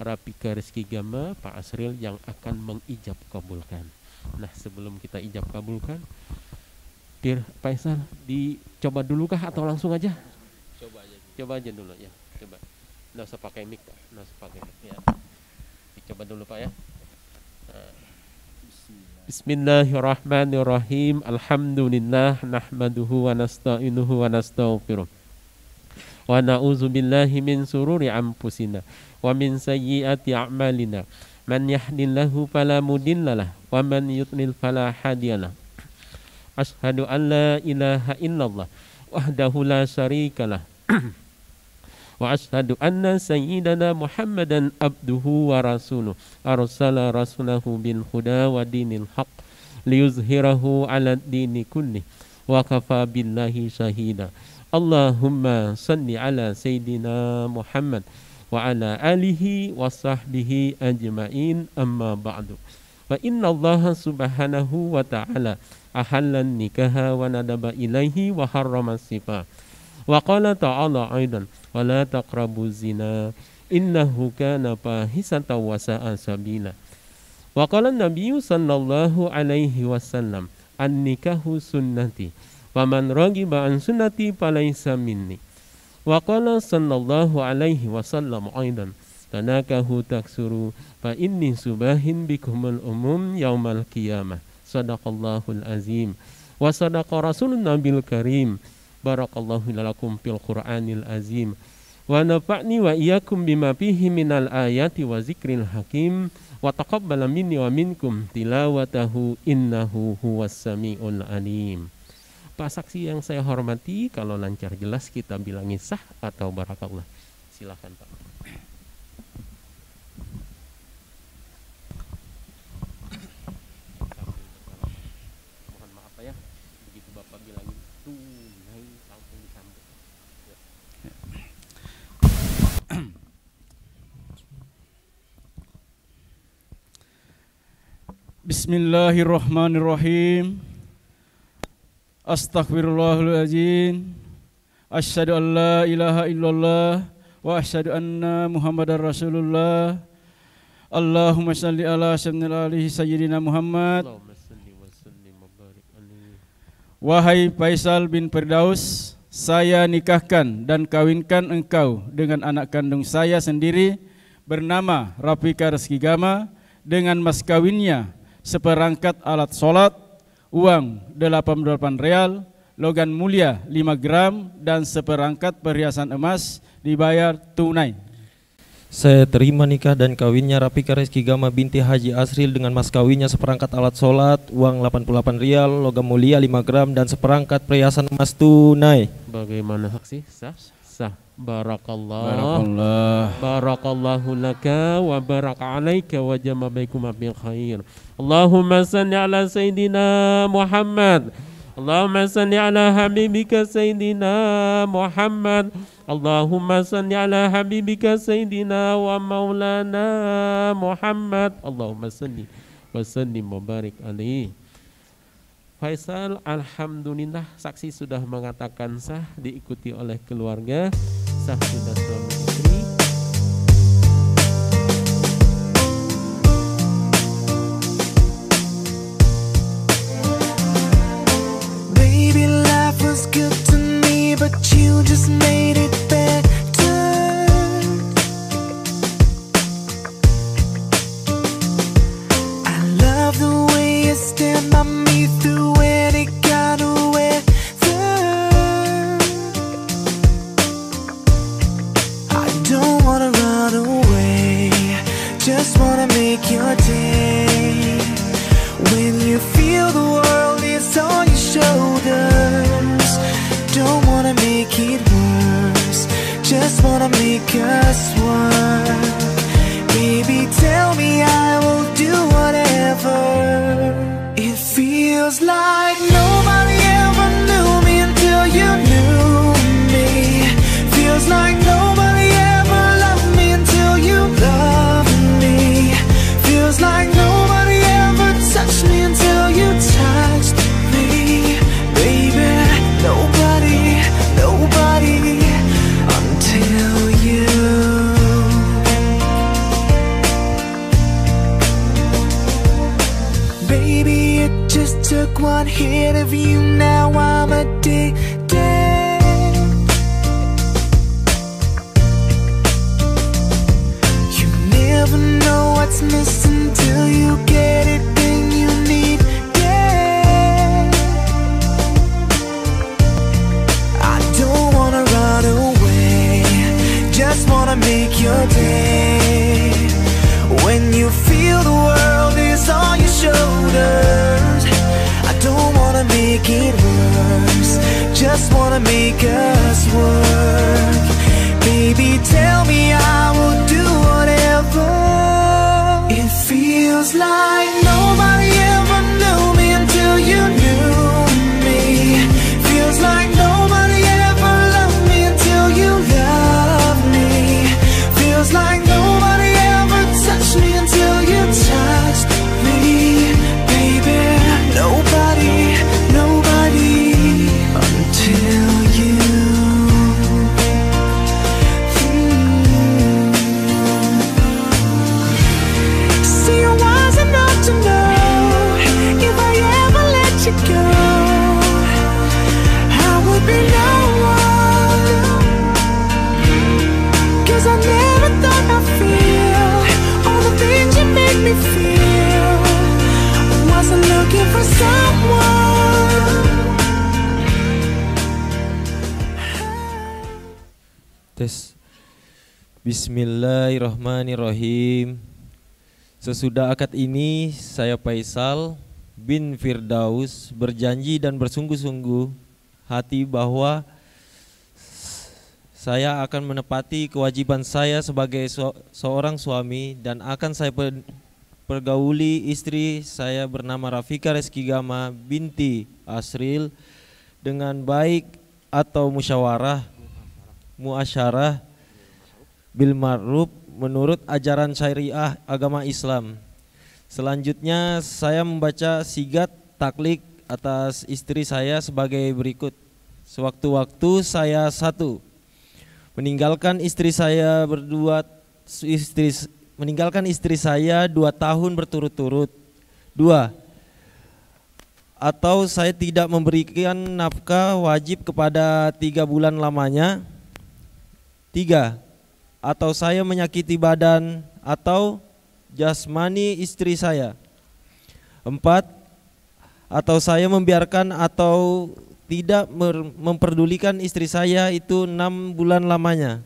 Rapika Rizky Gama, Pak Asril, yang akan mengijab kabulkan. Nah, sebelum kita ijab kabulkan, Dir Faisal, dicoba dulu kah atau langsung aja? Coba aja dulu ya. Coba. Nggak usah pakai mic, Pak. Nggak usah pakai mic ya. Dicoba dulu, Pak ya. Bismillahirrahmanirrahim. Alhamdulillah nahmaduhu wa nasta'inuhu wa nastaghfiruh. Wa na'udzu billahi min sururi anfusina wa min sayyiati a'malina. Man yahdihillahu fala mudhillalah wa man yudlil fala hadiyalah. Asyhadu an la ilaha illallah wahdahu la syarikalah. Wa asyhadu anna sayyidana Muhammadan abduhu wa rasuluh arsala rasulahu bil huda wa dinil haq liyuzhirahu ala dini kulli wa kafa billahi syahida. Allahumma salli ala sayyidina Muhammad wa ala alihi wa sahbihi ajma'in, amma ba'du. Wa inna Allah subhanahu wa ta'ala ahallan nikaha wa nadaba ilaihi wa harrama sifa. Wa qala ta'ala aidan wa la taqrabu zina innahu kana fahisatan wa sa'a sabila. Wa qala an-nabiyyu sallallahu alaihi wasallam an-nikahu sunnati wa man raghiba an sunnati falaysa minni. Wa qala sallallahu alaihi wasallam aidan tanakahu taksuru fa inni subahin bikumul umum yaumal qiyamah. Sadaqallahul azim wa sadaqa rasulun nabil karim. Barakallahu lalakum fil Qur'anil azim wa nafa'ni wa iyyakum bima fihi minal ayati wa zikril hakim wa taqabbala minni wa minkum tilawatahu innahu huwas samiul alim. Pak saksi yang saya hormati, kalau lancar jelas kita bilangi sah atau barakallah. Silakan Pak. Mohon maaf ya, begitu Bapak bilangin tunai langsung disambut. Ya. Bismillahirrahmanirrahim. Astaghfirullahaladzim. Asyhadu an la ilaha illallah wa asyhadu anna Muhammadar Rasulullah. Allahumma shalli ala sayyidina Muhammad. Wahai Faisal bin Firdaus, saya nikahkan dan kawinkan engkau dengan anak kandung saya sendiri bernama Rapika Rizky Gama dengan mas kawinnya seperangkat alat sholat, uang 88 real, logam mulia 5 gram, dan seperangkat perhiasan emas dibayar tunai. Saya terima nikah dan kawinnya Rapika Rizky Gama binti Haji Asril dengan mas kawinnya seperangkat alat sholat, uang 88 rial, logam mulia 5 gram, dan seperangkat perhiasan emas tunai. Bagaimana saksi? Sah? Sah. Barakallah. Barakallahu laka wa baraka alaika wa jama baikuma bil khair. Allahumma salli ala sayyidina Muhammad. Allahumma salli ala habibika sayyidina Muhammad. Allahumma salli ala habibika sayyidina wa maulana Muhammad. Allahumma salli wa sallim wa barik alaihi. Faisal, alhamdulillah saksi sudah mengatakan sah, diikuti oleh keluarga, sah sudah suami istri. Baby, life was good to me, but you just made it better. I love the way you stand by me through any kind of weather. I don't wanna run away, just wanna make your day. When you feel the world is on your shoulders, don't wanna make it worse, just wanna make us work. Baby, tell me I will do whatever. If Baby, it just took one hit of you, now I'm addicted. You never know what's missing till you get it, then you need it. I don't wanna run away, just wanna make your day. When you feel the world is on your shoulders, I don't wanna make it worse, just wanna make us work. Baby, tell me I will do whatever. It feels like nobody ever knew me until you knew me. Feels like nobody ever loved me until you loved me. Feels like nobody ever touched me until you touched me. Baby, nobody, nobody until you. See, I was enough to know if I ever let you go, I would be no one. 'Cause I never thought I'd feel all the things you make me feel. Wasn't looking for someone. Tes. Bismillahirrahmanirrahim. Sesudah akad ini, saya Faisal bin Firdaus berjanji dan bersungguh-sungguh hati bahwa saya akan menepati kewajiban saya sebagai seorang suami dan akan saya pergauli istri saya bernama Rafika Reski Gama binti Asril dengan baik atau muasyarah bil ma'ruf menurut ajaran syariah agama Islam. Selanjutnya saya membaca sigat taklik atas istri saya sebagai berikut. Sewaktu-waktu saya: 1. Meninggalkan istri saya 2 tahun berturut-turut. 2. Atau saya tidak memberikan nafkah wajib kepada 3 bulan lamanya. 3. Atau saya menyakiti badan atau jasmani istri saya. 4. Atau saya membiarkan atau tidak memperdulikan istri saya itu 6 bulan lamanya.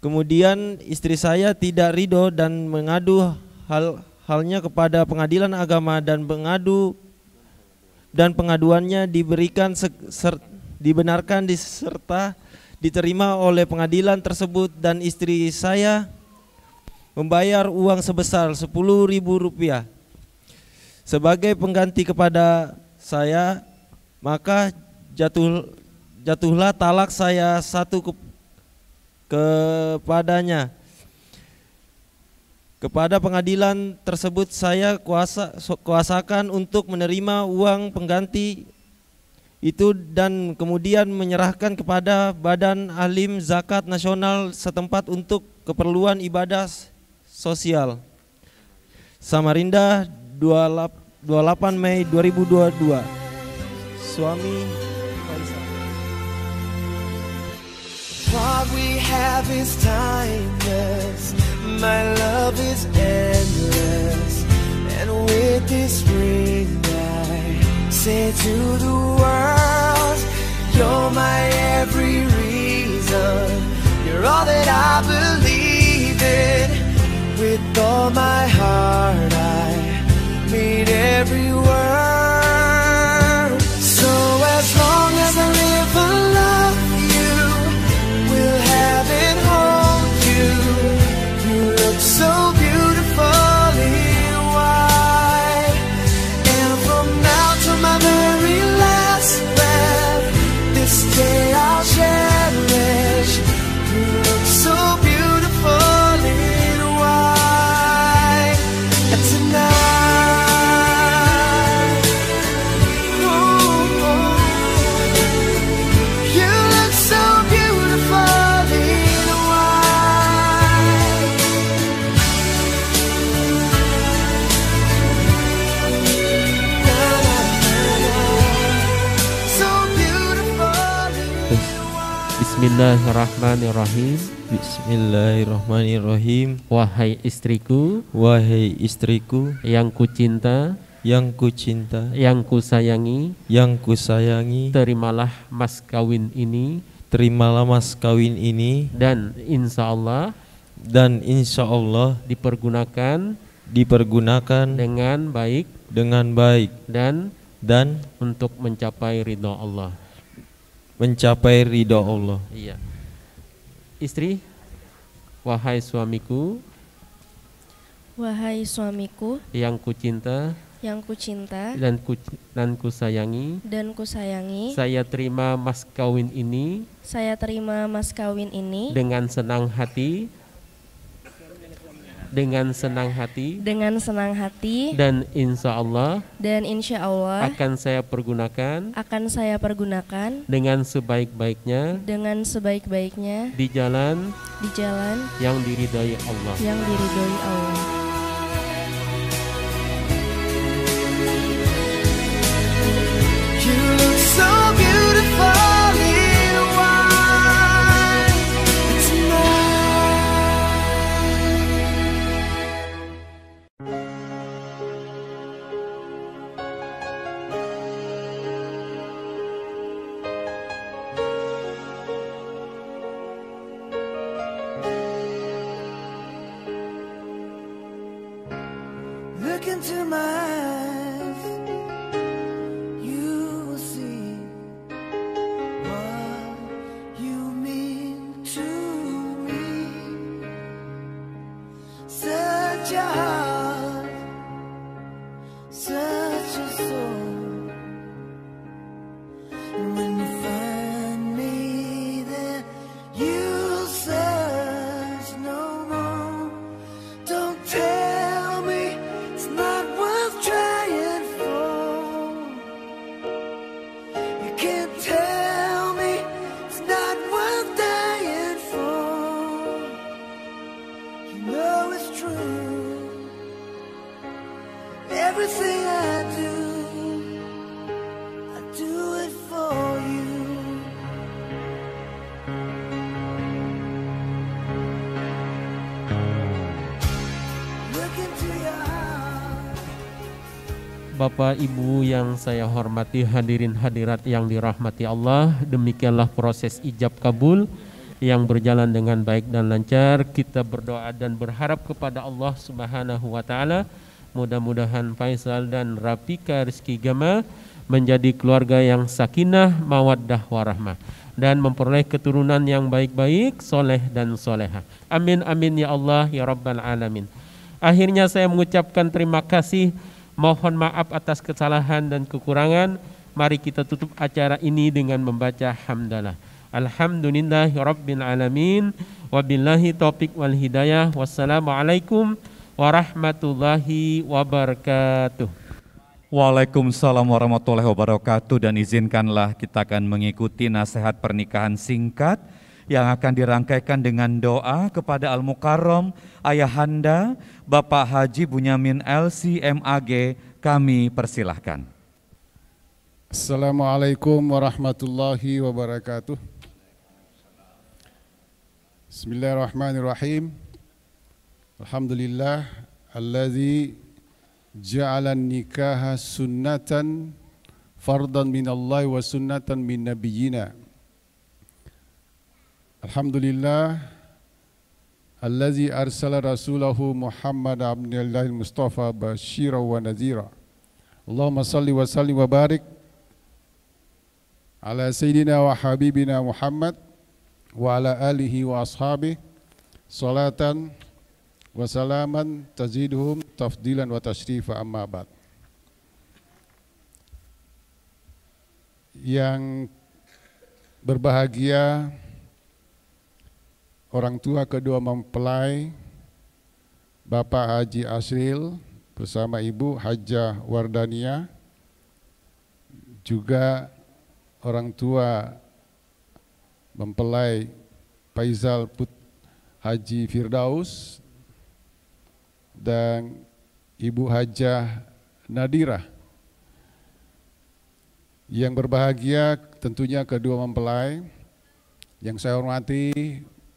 Kemudian istri saya tidak ridho dan mengadu halnya kepada pengadilan agama dan pengaduannya dibenarkan serta diterima oleh pengadilan tersebut, dan istri saya membayar uang sebesar Rp10.000 sebagai pengganti kepada saya. Maka jatuhlah talak saya 1 kepadanya. Kepada pengadilan tersebut saya kuasakan untuk menerima uang pengganti itu dan kemudian menyerahkan kepada Badan Alim Zakat Nasional setempat untuk keperluan ibadah sosial. Samarinda, 28 Mei 2022. Suami Faisal. What we have is timeless, my love is endless, and with this ring I say to the world, you're my every reason, you're all that I believe in. With all my heart I mean every word. So as long as I live and love you, we'll have and hold you. You look so beautifully white, and from now to my very last breath, this day I'll cherish. You look so beautifully white, and tonight Bismillahirrahmanirrahim. Bismillahirrahmanirrahim. Wahai istriku, Wahai istriku yang kucinta, yang kucinta, yang kusayangi, yang kusayangi, terimalah mas kawin ini, terimalah mas kawin ini, dan insya Allah dipergunakan dengan baik dan untuk mencapai ridho Allah. Iya. Istri, wahai suamiku, yang kucinta, dan kusayangi, saya terima mas kawin ini, dengan senang hati, dan insya Allah akan saya pergunakan dengan sebaik-baiknya di jalan yang diridhai Allah. You look so beautiful in white tonight. Look into my eyes, you will see what you mean to me. Such a heart, such a soul. And when you find me there, you'll search no more. Don't tell me it's not worth trying for. You can't tell me it's not worth dying for. You know it's true. Everything I do it for you. Look into your heart. Bapak Ibu yang saya hormati, hadirin hadirat yang dirahmati Allah, demikianlah proses ijab kabul yang berjalan dengan baik dan lancar. Kita berdoa dan berharap kepada Allah Subhanahu wa taala, mudah-mudahan Faisal dan Rapika Rizky Gama menjadi keluarga yang sakinah, mawaddah, warahmah, dan memperoleh keturunan yang baik-baik, soleh dan soleha. Amin amin ya Allah ya Rabbal alamin. Akhirnya saya mengucapkan terima kasih, mohon maaf atas kesalahan dan kekurangan. Mari kita tutup acara ini dengan membaca hamdalah. Alhamdulillahi Rabbil alamin. Wabillahi taufiq wal hidayah. Wassalamualaikum warahmatullahi wabarakatuh. Waalaikumsalam warahmatullahi wabarakatuh. Dan izinkanlah kita akan mengikuti nasihat pernikahan singkat yang akan dirangkaikan dengan doa kepada Al-Mukarram Ayahanda Bapak Haji Bunyamin LC MAG. Kami persilahkan. Assalamualaikum warahmatullahi wabarakatuh. Bismillahirrahmanirrahim. Alhamdulillah allazi ja'ala nikaha sunnatan fardan minallahi wa sunnatan min nabiyyina. Alhamdulillah allazi arsala rasulahu Muhammad abdillahil Mustafa basyira wa nadhira. Allahumma salli wa sallim wa barik ala sayyidina wa habibina Muhammad wa ala alihi wa ashabihi salatan wa salaman taziduhum tafdilan wa tashrifa, amma ba'd. Yang berbahagia orang tua kedua mempelai Bapak Haji Asril bersama Ibu Hajjah Wardania, juga orang tua mempelai Faisal Haji Firdaus dan Ibu Hajjah Nadirah. Yang berbahagia tentunya kedua mempelai Yang saya hormati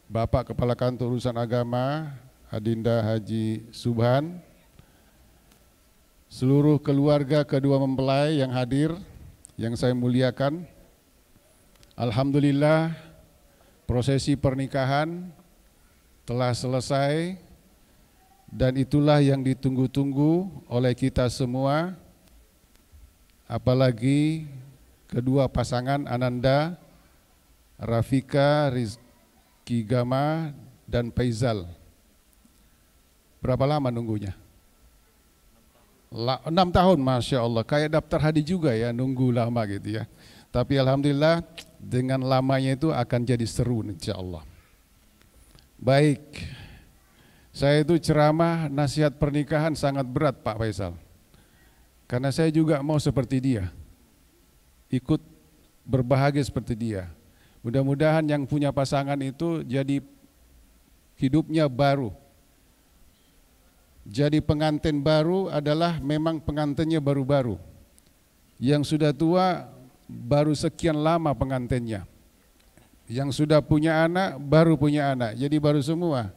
Bapak Kepala Kantor Urusan Agama Adinda Haji Subhan, seluruh keluarga kedua mempelai yang hadir, yang saya muliakan. Alhamdulillah, prosesi pernikahan telah selesai dan itulah yang ditunggu-tunggu oleh kita semua, apalagi kedua pasangan Ananda, Rafika Rizky Gama dan Faizal. Berapa lama nunggunya? 6 tahun, Masya Allah. Kayak daftar haji juga ya, nunggu lama gitu ya. Tapi Alhamdulillah dengan lamanya itu akan jadi seru insya Allah. Baik, saya itu ceramah nasihat pernikahan sangat berat Pak Faisal. Karena saya juga mau seperti dia, ikut berbahagia seperti dia. Mudah-mudahan yang punya pasangan itu jadi hidupnya baru. Jadi pengantin baru adalah memang pengantinnya baru-baru. Yang sudah tua baru sekian lama pengantinnya. Yang sudah punya anak baru punya anak, jadi baru semua.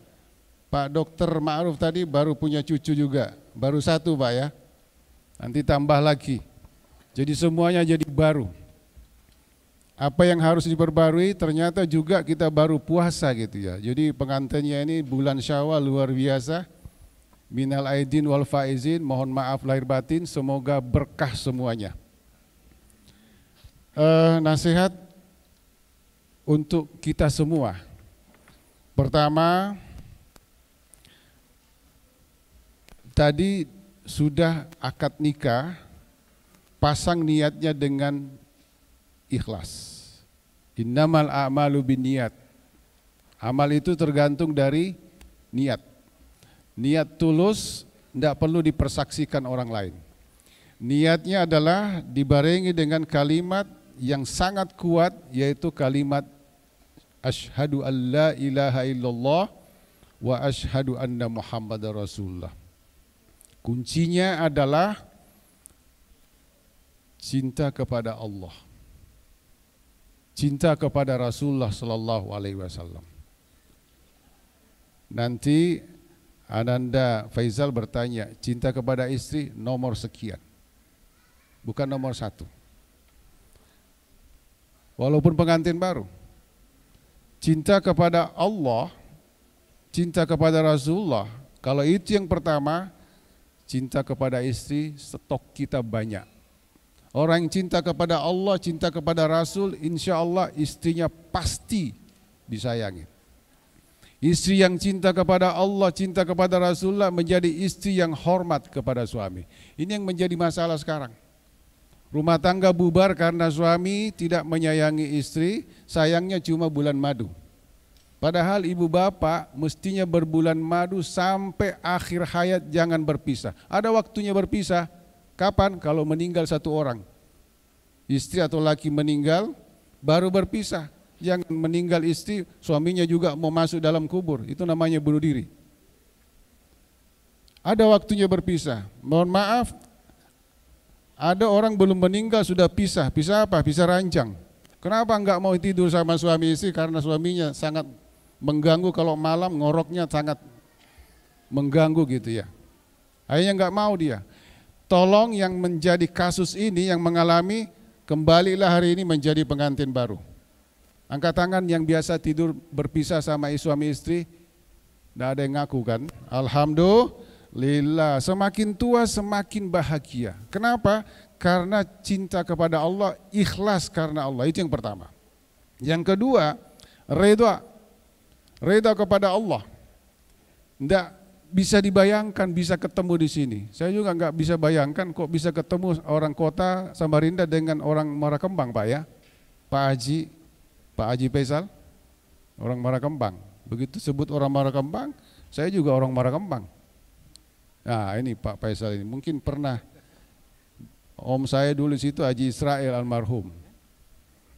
Pak Dokter Ma'ruf tadi baru punya cucu juga, baru 1 Pak ya. Nanti tambah lagi. Jadi semuanya jadi baru. Apa yang harus diperbarui ternyata juga kita baru puasa gitu ya. Jadi pengantinnya ini bulan Syawal luar biasa. Minal aidin wal faizin, mohon maaf lahir batin, semoga berkah semuanya. Nasihat untuk kita semua. Pertama, tadi sudah akad nikah, pasang niatnya dengan ikhlas. Innamal a'malu binniyat. Amal itu tergantung dari niat. Niat tulus tidak perlu dipersaksikan orang lain. Niatnya adalah dibarengi dengan kalimat yang sangat kuat, yaitu kalimat asyhadu an la ilaha illallah wa asyhadu anna Muhammadar Rasulullah. Kuncinya adalah cinta kepada Allah, cinta kepada Rasulullah sallallahu alaihi wasallam. Nanti Ananda Faizal bertanya, cinta kepada istri nomor sekian, bukan nomor 1. Walaupun pengantin baru, cinta kepada Allah, cinta kepada Rasulullah, kalau itu yang pertama, cinta kepada istri stok kita banyak. Orang yang cinta kepada Allah, cinta kepada Rasul, insya Allah istrinya pasti disayangi. Istri yang cinta kepada Allah, cinta kepada Rasulullah menjadi istri yang hormat kepada suami. Ini yang menjadi masalah sekarang. Rumah tangga bubar karena suami tidak menyayangi istri, sayangnya cuma bulan madu. Padahal ibu bapak mestinya berbulan madu sampai akhir hayat, jangan berpisah. Ada waktunya berpisah, kapan? Kalau meninggal 1 orang. Istri atau laki meninggal, baru berpisah. Yang meninggal istri, suaminya juga mau masuk dalam kubur, itu namanya bunuh diri. Ada waktunya berpisah. Mohon maaf, ada orang belum meninggal sudah pisah. Pisah apa? Pisah ranjang. Kenapa enggak mau tidur sama suami istri? Karena suaminya sangat mengganggu, kalau malam ngoroknya sangat mengganggu gitu ya. Akhirnya enggak mau dia. Tolong yang menjadi kasus ini, yang mengalami, kembalilah hari ini menjadi pengantin baru. Angkat tangan yang biasa tidur berpisah sama suami istri. Tidak ada yang ngaku kan? Alhamdulillah, semakin tua semakin bahagia. Kenapa? Karena cinta kepada Allah, ikhlas karena Allah, itu yang pertama. Yang kedua, reda kepada Allah. Tidak bisa dibayangkan bisa ketemu di sini. Saya juga nggak bisa bayangkan kok bisa ketemu orang kota Samarinda dengan orang Muara Kembang Pak ya. Pak Haji Faisal, orang Muara Kembang. Begitu sebut orang Muara Kembang, saya juga orang Muara Kembang. Nah ini Pak Faisal ini, mungkin pernah om saya dulu situ Haji Israel almarhum.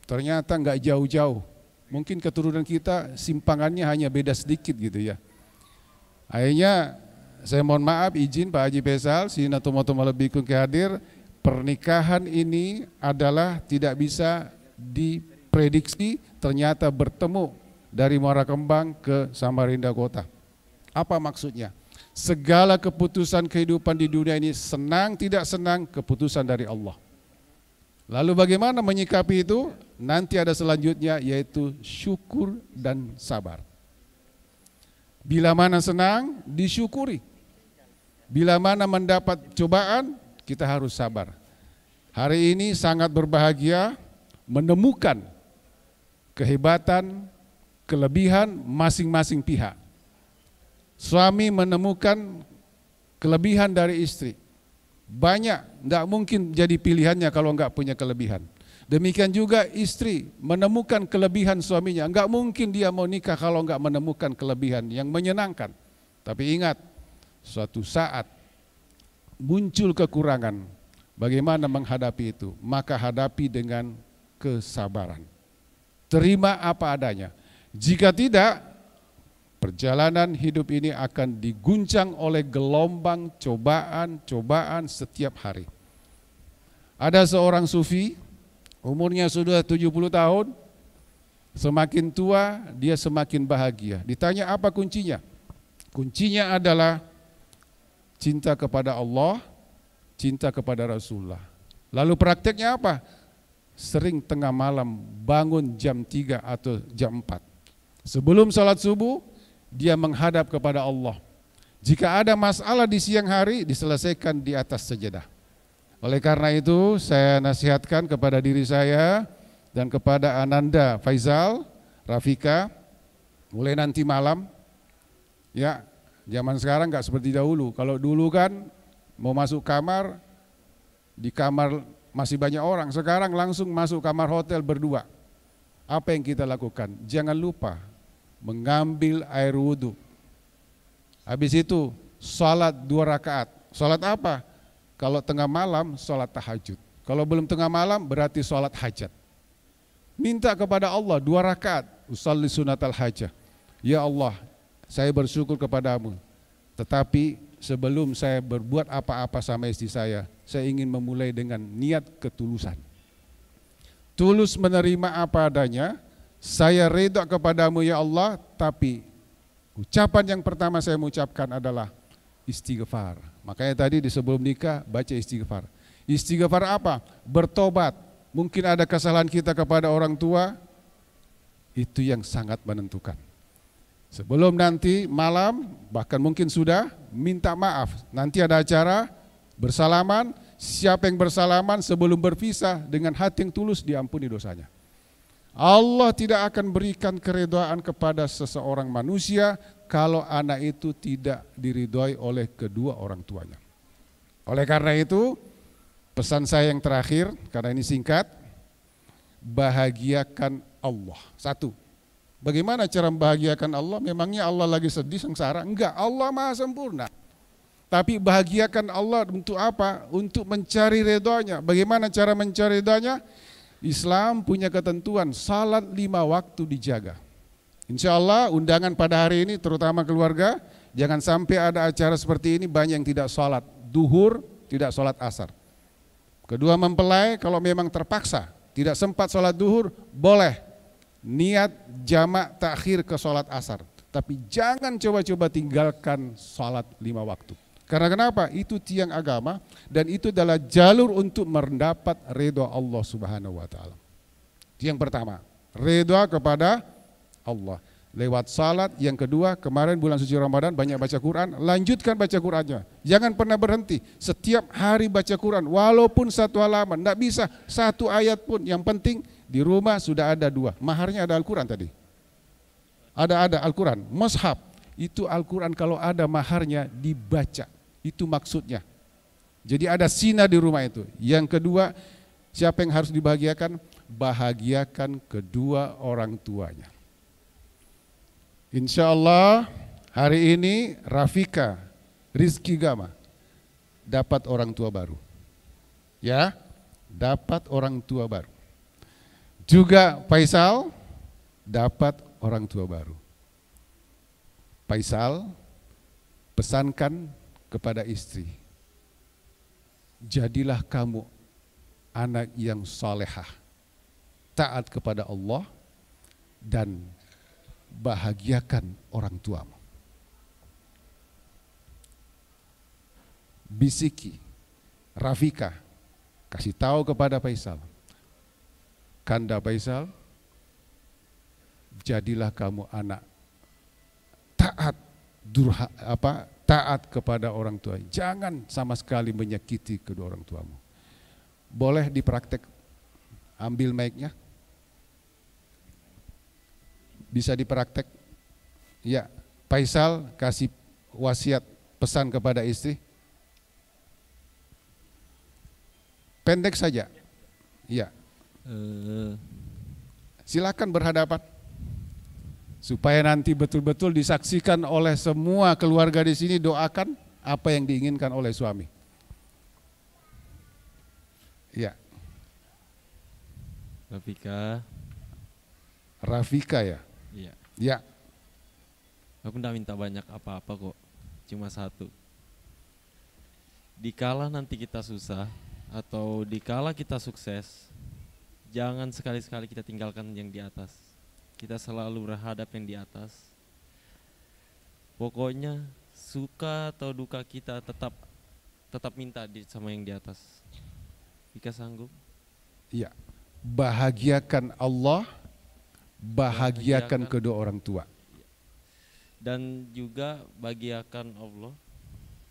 Ternyata nggak jauh-jauh. Mungkin keturunan kita simpangannya hanya beda sedikit gitu ya. Akhirnya saya mohon maaf izin Pak Haji Faisal, sinatomotomo lebih hadir. Pernikahan ini adalah tidak bisa diprediksi, ternyata bertemu dari Muara Kembang ke Samarinda Kota. Apa maksudnya? Segala keputusan kehidupan di dunia ini, senang tidak senang, keputusan dari Allah. Lalu bagaimana menyikapi itu? Nanti ada selanjutnya, yaitu syukur dan sabar. Bila mana senang, disyukuri. Bila mana mendapat cobaan, kita harus sabar. Hari ini sangat berbahagia menemukan kehebatan, kelebihan masing-masing pihak. Suami menemukan kelebihan dari istri. Banyak, tidak mungkin jadi pilihannya kalau enggak punya kelebihan. Demikian juga istri menemukan kelebihan suaminya. Enggak mungkin dia mau nikah kalau enggak menemukan kelebihan yang menyenangkan. Tapi ingat, suatu saat muncul kekurangan. Bagaimana menghadapi itu? Maka hadapi dengan kesabaran. Terima apa adanya. Jika tidak, perjalanan hidup ini akan diguncang oleh gelombang cobaan setiap hari. Ada seorang sufi, umurnya sudah 70 tahun, semakin tua dia semakin bahagia. Ditanya apa kuncinya? Kuncinya adalah cinta kepada Allah, cinta kepada Rasulullah. Lalu prakteknya apa? Sering tengah malam bangun jam 3 atau jam 4. Sebelum salat subuh, dia menghadap kepada Allah. Jika ada masalah di siang hari, diselesaikan di atas sajadah. Oleh karena itu, saya nasihatkan kepada diri saya dan kepada Ananda Faizal, Rafika, mulai nanti malam, ya, zaman sekarang nggak seperti dahulu. Kalau dulu kan mau masuk kamar, di kamar masih banyak orang. Sekarang langsung masuk kamar hotel berdua. Apa yang kita lakukan? Jangan lupa mengambil air wudhu. Habis itu sholat 2 rakaat. Sholat apa? Kalau tengah malam sholat tahajud. Kalau belum tengah malam berarti sholat hajat. Minta kepada Allah 2 rakaat. Usalli sunatal hajah. Ya Allah, saya bersyukur kepadamu. Tetapi sebelum saya berbuat apa-apa sama istri saya ingin memulai dengan niat ketulusan. Tulus menerima apa adanya. Saya redha kepadamu ya Allah, tapi ucapan yang pertama saya mengucapkan adalah istighfar. Makanya tadi di sebelum nikah baca istighfar. Istighfar apa? Bertobat. Mungkin ada kesalahan kita kepada orang tua, itu yang sangat menentukan. Sebelum nanti malam, bahkan mungkin sudah, minta maaf. Nanti ada acara bersalaman, siapa yang bersalaman sebelum berpisah dengan hati yang tulus diampuni dosanya. Allah tidak akan berikan keridhaan kepada seseorang manusia kalau anak itu tidak diridhoi oleh kedua orang tuanya. Oleh karena itu, pesan saya yang terakhir, karena ini singkat, bahagiakan Allah. 1. Bagaimana cara membahagiakan Allah? Memangnya Allah lagi sedih, sengsara? Enggak, Allah maha sempurna. Tapi bahagiakan Allah untuk apa? Untuk mencari ridhonya. Bagaimana cara mencari ridhonya? Islam punya ketentuan, salat 5 waktu dijaga. Insya Allah undangan pada hari ini terutama keluarga, jangan sampai ada acara seperti ini banyak yang tidak salat duhur, tidak salat asar. Kedua mempelai kalau memang terpaksa tidak sempat salat duhur, boleh niat jamak takhir ke salat asar. Tapi jangan coba-coba tinggalkan salat 5 waktu. Karena kenapa? Itu tiang agama dan itu adalah jalur untuk mendapat ridha Allah Subhanahu wa taala. Yang pertama, ridha kepada Allah lewat salat. Yang kedua, kemarin bulan suci Ramadan banyak baca Quran, lanjutkan baca Qurannya. Jangan pernah berhenti. Setiap hari baca Quran walaupun 1 halaman, enggak bisa 1 ayat pun. Yang penting di rumah sudah ada 2. Maharnya ada Al-Quran tadi. Ada Al-Quran, mushaf. Itu Al-Quran kalau ada maharnya dibaca. Itu maksudnya. Jadi ada sinar di rumah itu. Yang kedua, siapa yang harus dibahagiakan? Bahagiakan kedua orang tuanya. Insya Allah hari ini Rafika Rizki Gama dapat orang tua baru. Ya, dapat orang tua baru. Juga Faisal dapat orang tua baru. Faisal pesankan kepada istri, jadilah kamu anak yang salehah, taat kepada Allah, dan bahagiakan orang tuamu. Bisiki, Rafika, kasih tahu kepada Faisal, Kanda Faisal, jadilah kamu anak taat, taat kepada orang tua. Jangan sama sekali menyakiti kedua orang tuamu. Boleh dipraktek. Ambil mic-nya. Bisa dipraktek. Ya, Faisal kasih wasiat pesan kepada istri. Pendek saja. Ya. Silakan berhadapan. Supaya nanti betul-betul disaksikan oleh semua keluarga di sini, doakan apa yang diinginkan oleh suami. Ya. Rafika ya? Iya. Ya. Aku tidak minta banyak apa-apa kok, cuma satu. Dikala nanti kita susah atau dikala kita sukses, jangan sekali-sekali kita tinggalkan yang di atas. Kita selalu berhadap yang di atas. Pokoknya suka atau duka kita tetap minta sama yang di atas. Jika sanggup. Iya. Bahagiakan Allah, bahagiakan kedua orang tua. Dan juga bahagiakan Allah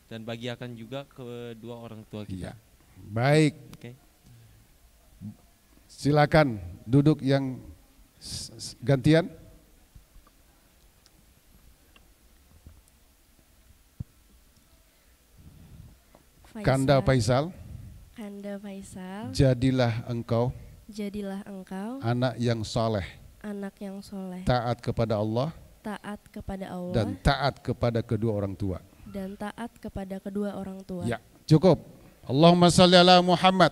dan bahagiakan juga kedua orang tua kita. Iya. Baik. Oke. Silakan duduk yang gantian. Kanda Faisal. Kanda Faisal. Jadilah engkau anak yang soleh. Anak yang soleh. Taat kepada Allah. Taat kepada Allah. Dan taat kepada kedua orang tua. Dan taat kepada kedua orang tua. Ya, cukup. Allahumma salli ala Muhammad.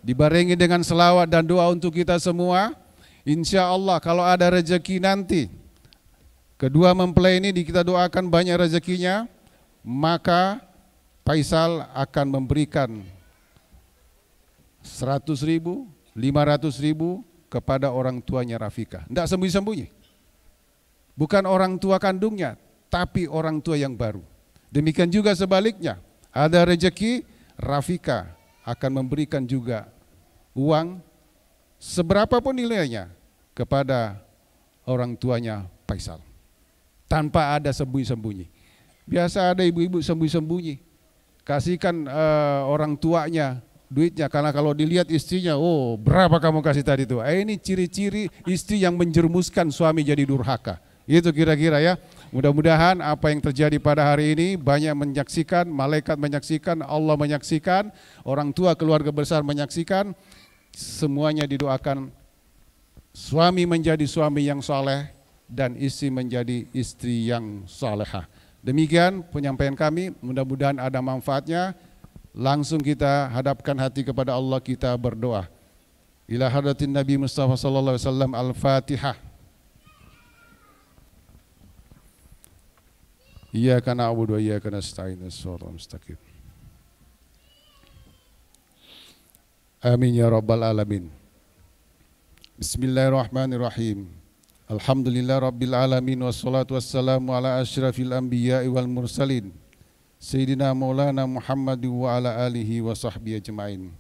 Dibarengi dengan selawat dan doa untuk kita semua. Insya Allah kalau ada rezeki nanti, kedua mempelai ini kita doakan banyak rezekinya, maka Faisal akan memberikan 100.000, 500.000 kepada orang tuanya Rafika. Tidak sembunyi-sembunyi. Bukan orang tua kandungnya, tapi orang tua yang baru. Demikian juga sebaliknya, ada rezeki, Rafika akan memberikan juga uang seberapapun nilainya kepada orang tuanya Faisal. Tanpa ada sembunyi-sembunyi. Biasa ada ibu-ibu sembunyi-sembunyi. Kasihkan orang tuanya duitnya, karena kalau dilihat istrinya, oh berapa kamu kasih tadi itu. Ini ciri-ciri istri yang menjerumuskan suami jadi durhaka. Itu kira-kira ya. Mudah-mudahan apa yang terjadi pada hari ini banyak menyaksikan, malaikat menyaksikan, Allah menyaksikan, orang tua keluarga besar menyaksikan. Semuanya didoakan suami menjadi suami yang soleh dan istri menjadi istri yang solehah. Demikian penyampaian kami, mudah-mudahan ada manfaatnya. Langsung kita hadapkan hati kepada Allah, kita berdoa. Ila hadratin Nabi Mustafa sallallahu alaihi wasallam, Al-Fatihah. Iyyaka na'budu wa iyyaka nasta'in, shiratal mustaqim. Amin ya rabbal alamin. Bismillahirrahmanirrahim. Alhamdulillah rabbil alamin, wassalatu wassalamu ala asyrafil anbiya'i wal mursalin, Sayyidina Maulana Muhammad wa ala alihi wa sahbihi ajma'in.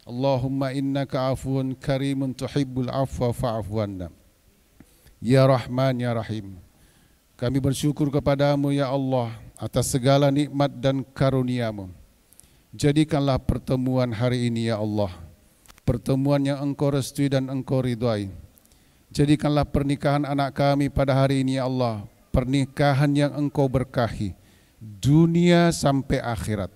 Allahumma innaka afuun karimun tuhibbul afwa fa'afu anna. Ya Rahman ya Rahim. Kami bersyukur kepadamu ya Allah atas segala nikmat dan karuniamu. Jadikanlah pertemuan hari ini ya Allah, pertemuan yang engkau restui dan engkau ridhai. Jadikanlah pernikahan anak kami pada hari ini ya Allah, pernikahan yang engkau berkahi, dunia sampai akhirat.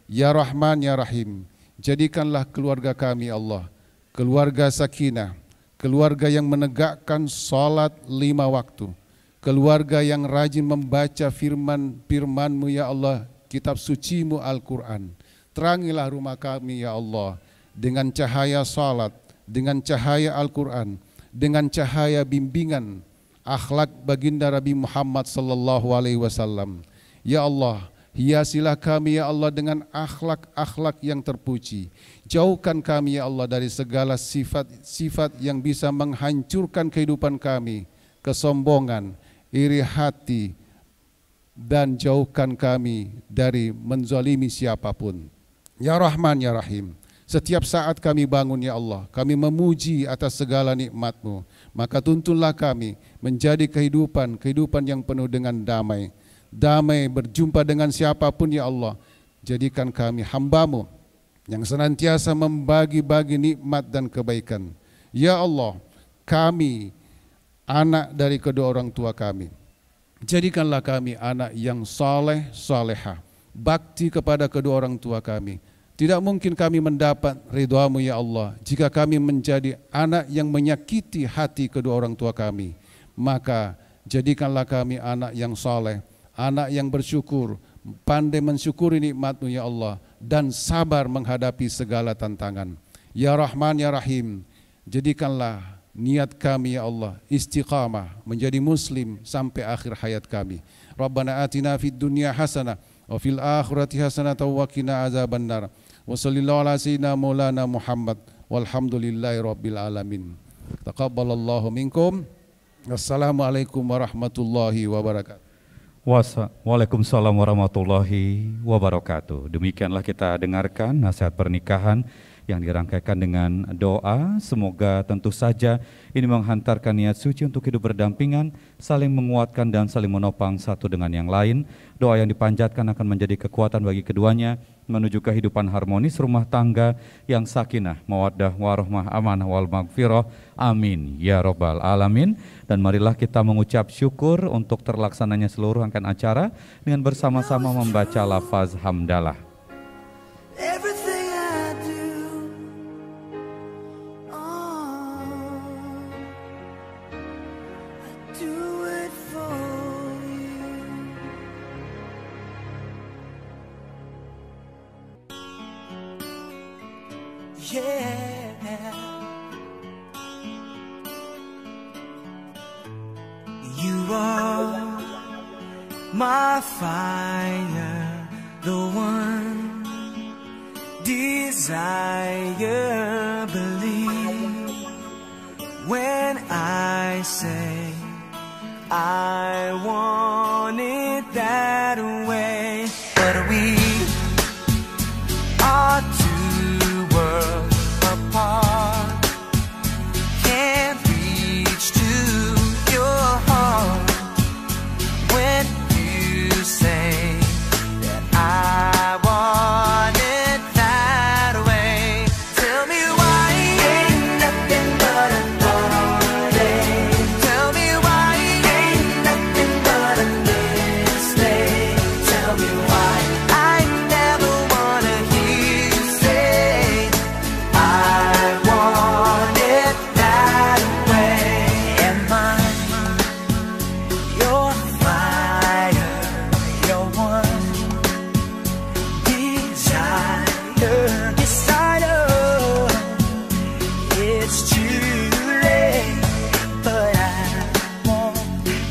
Ya Rahman ya Rahim, jadikanlah keluarga kami Allah, keluarga sakinah, keluarga yang menegakkan salat 5 waktu, keluarga yang rajin membaca firman-Mu ya Allah, kitab suci-Mu Al-Quran. Terangilah rumah kami ya Allah dengan cahaya salat, dengan cahaya Al-Quran, dengan cahaya bimbingan akhlak baginda Nabi Muhammad sallallahu alaihi wasallam. Ya Allah, Hiasilah kami ya Allah dengan akhlak-akhlak yang terpuji. Jauhkan kami ya Allah dari segala sifat-sifat yang bisa menghancurkan kehidupan kami, kesombongan, iri hati, dan jauhkan kami dari menzalimi siapapun. Ya Rahman ya Rahim, setiap saat kami bangun ya Allah, kami memuji atas segala nikmat-Mu. Maka tuntunlah kami menjadi kehidupan yang penuh dengan damai. Damai berjumpa dengan siapapun ya Allah. Jadikan kami hamba-Mu yang senantiasa membagi-bagi nikmat dan kebaikan. Ya Allah, kami anak dari kedua orang tua kami. Jadikanlah kami anak yang saleh, salehah, bakti kepada kedua orang tua kami. Tidak mungkin kami mendapat ridha-Mu ya Allah jika kami menjadi anak yang menyakiti hati kedua orang tua kami. Maka jadikanlah kami anak yang saleh, anak yang bersyukur, pandai mensyukuri nikmat-Mu ya Allah, dan sabar menghadapi segala tantangan. Ya Rahman ya Rahim, jadikanlah niat kami ya Allah istiqamah menjadi muslim sampai akhir hayat kami. Rabbana atina fid dunya hasanah wa fil akhirati hasanah wa qina azabannar. Wa sallallahu ala sayyidina maulana Muhammad walhamdulillahi rabbil alamin. Taqabbalallahu minkum. Wassalamualaikum warahmatullahi wabarakatuh. Waalaikumsalam warahmatullahi wabarakatuh. Demikianlah kita dengarkan nasihat pernikahan yang dirangkaikan dengan doa. Semoga tentu saja ini menghantarkan niat suci untuk hidup berdampingan, saling menguatkan dan saling menopang satu dengan yang lain. Doa yang dipanjatkan akan menjadi kekuatan bagi keduanya menuju kehidupan harmonis rumah tangga yang sakinah, mawaddah, warahmah, amanah, wal maghfirah. Amin ya robbal alamin. Dan marilah kita mengucap syukur untuk terlaksananya seluruh rangkaian acara dengan bersama-sama membaca lafaz hamdalah. You are my fire, the one desire, believe when I say I want it that way. But we are two worlds apart, can't reach to your heart when you say that I want it that way. Tell me why ain't nothing but a heartache. Tell me why ain't nothing but a mistake. Tell me why I never wanna hear you say I want it that way. Am I your fire, your one desire? Yes, I know it's too late, but I want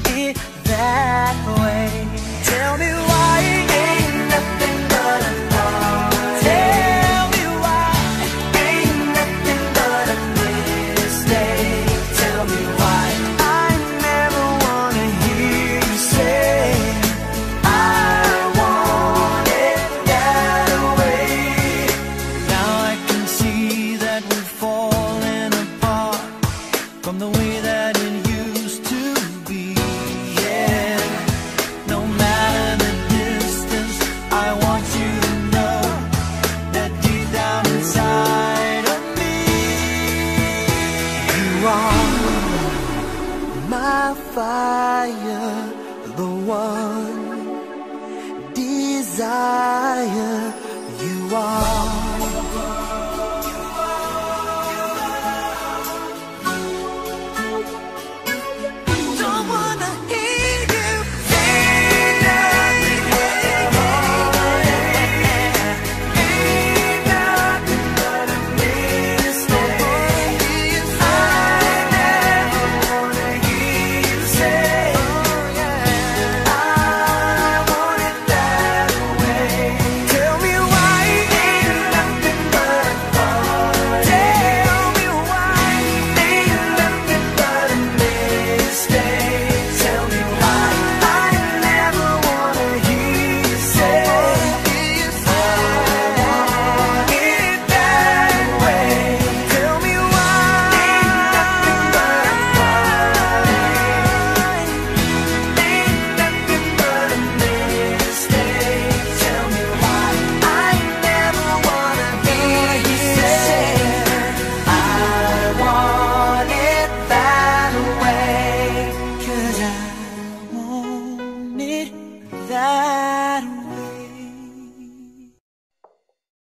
it that way. Tell me why ain't nothing but a heart. Tell me why ain't nothing but a mistake. Tell me why I never wanna hear you say I want it that way. Now I can see that we're falling apart from the way that it used to be. Yeah, no matter the distance, I want you to know that deep down inside of me, you are my fire, the one desire. You are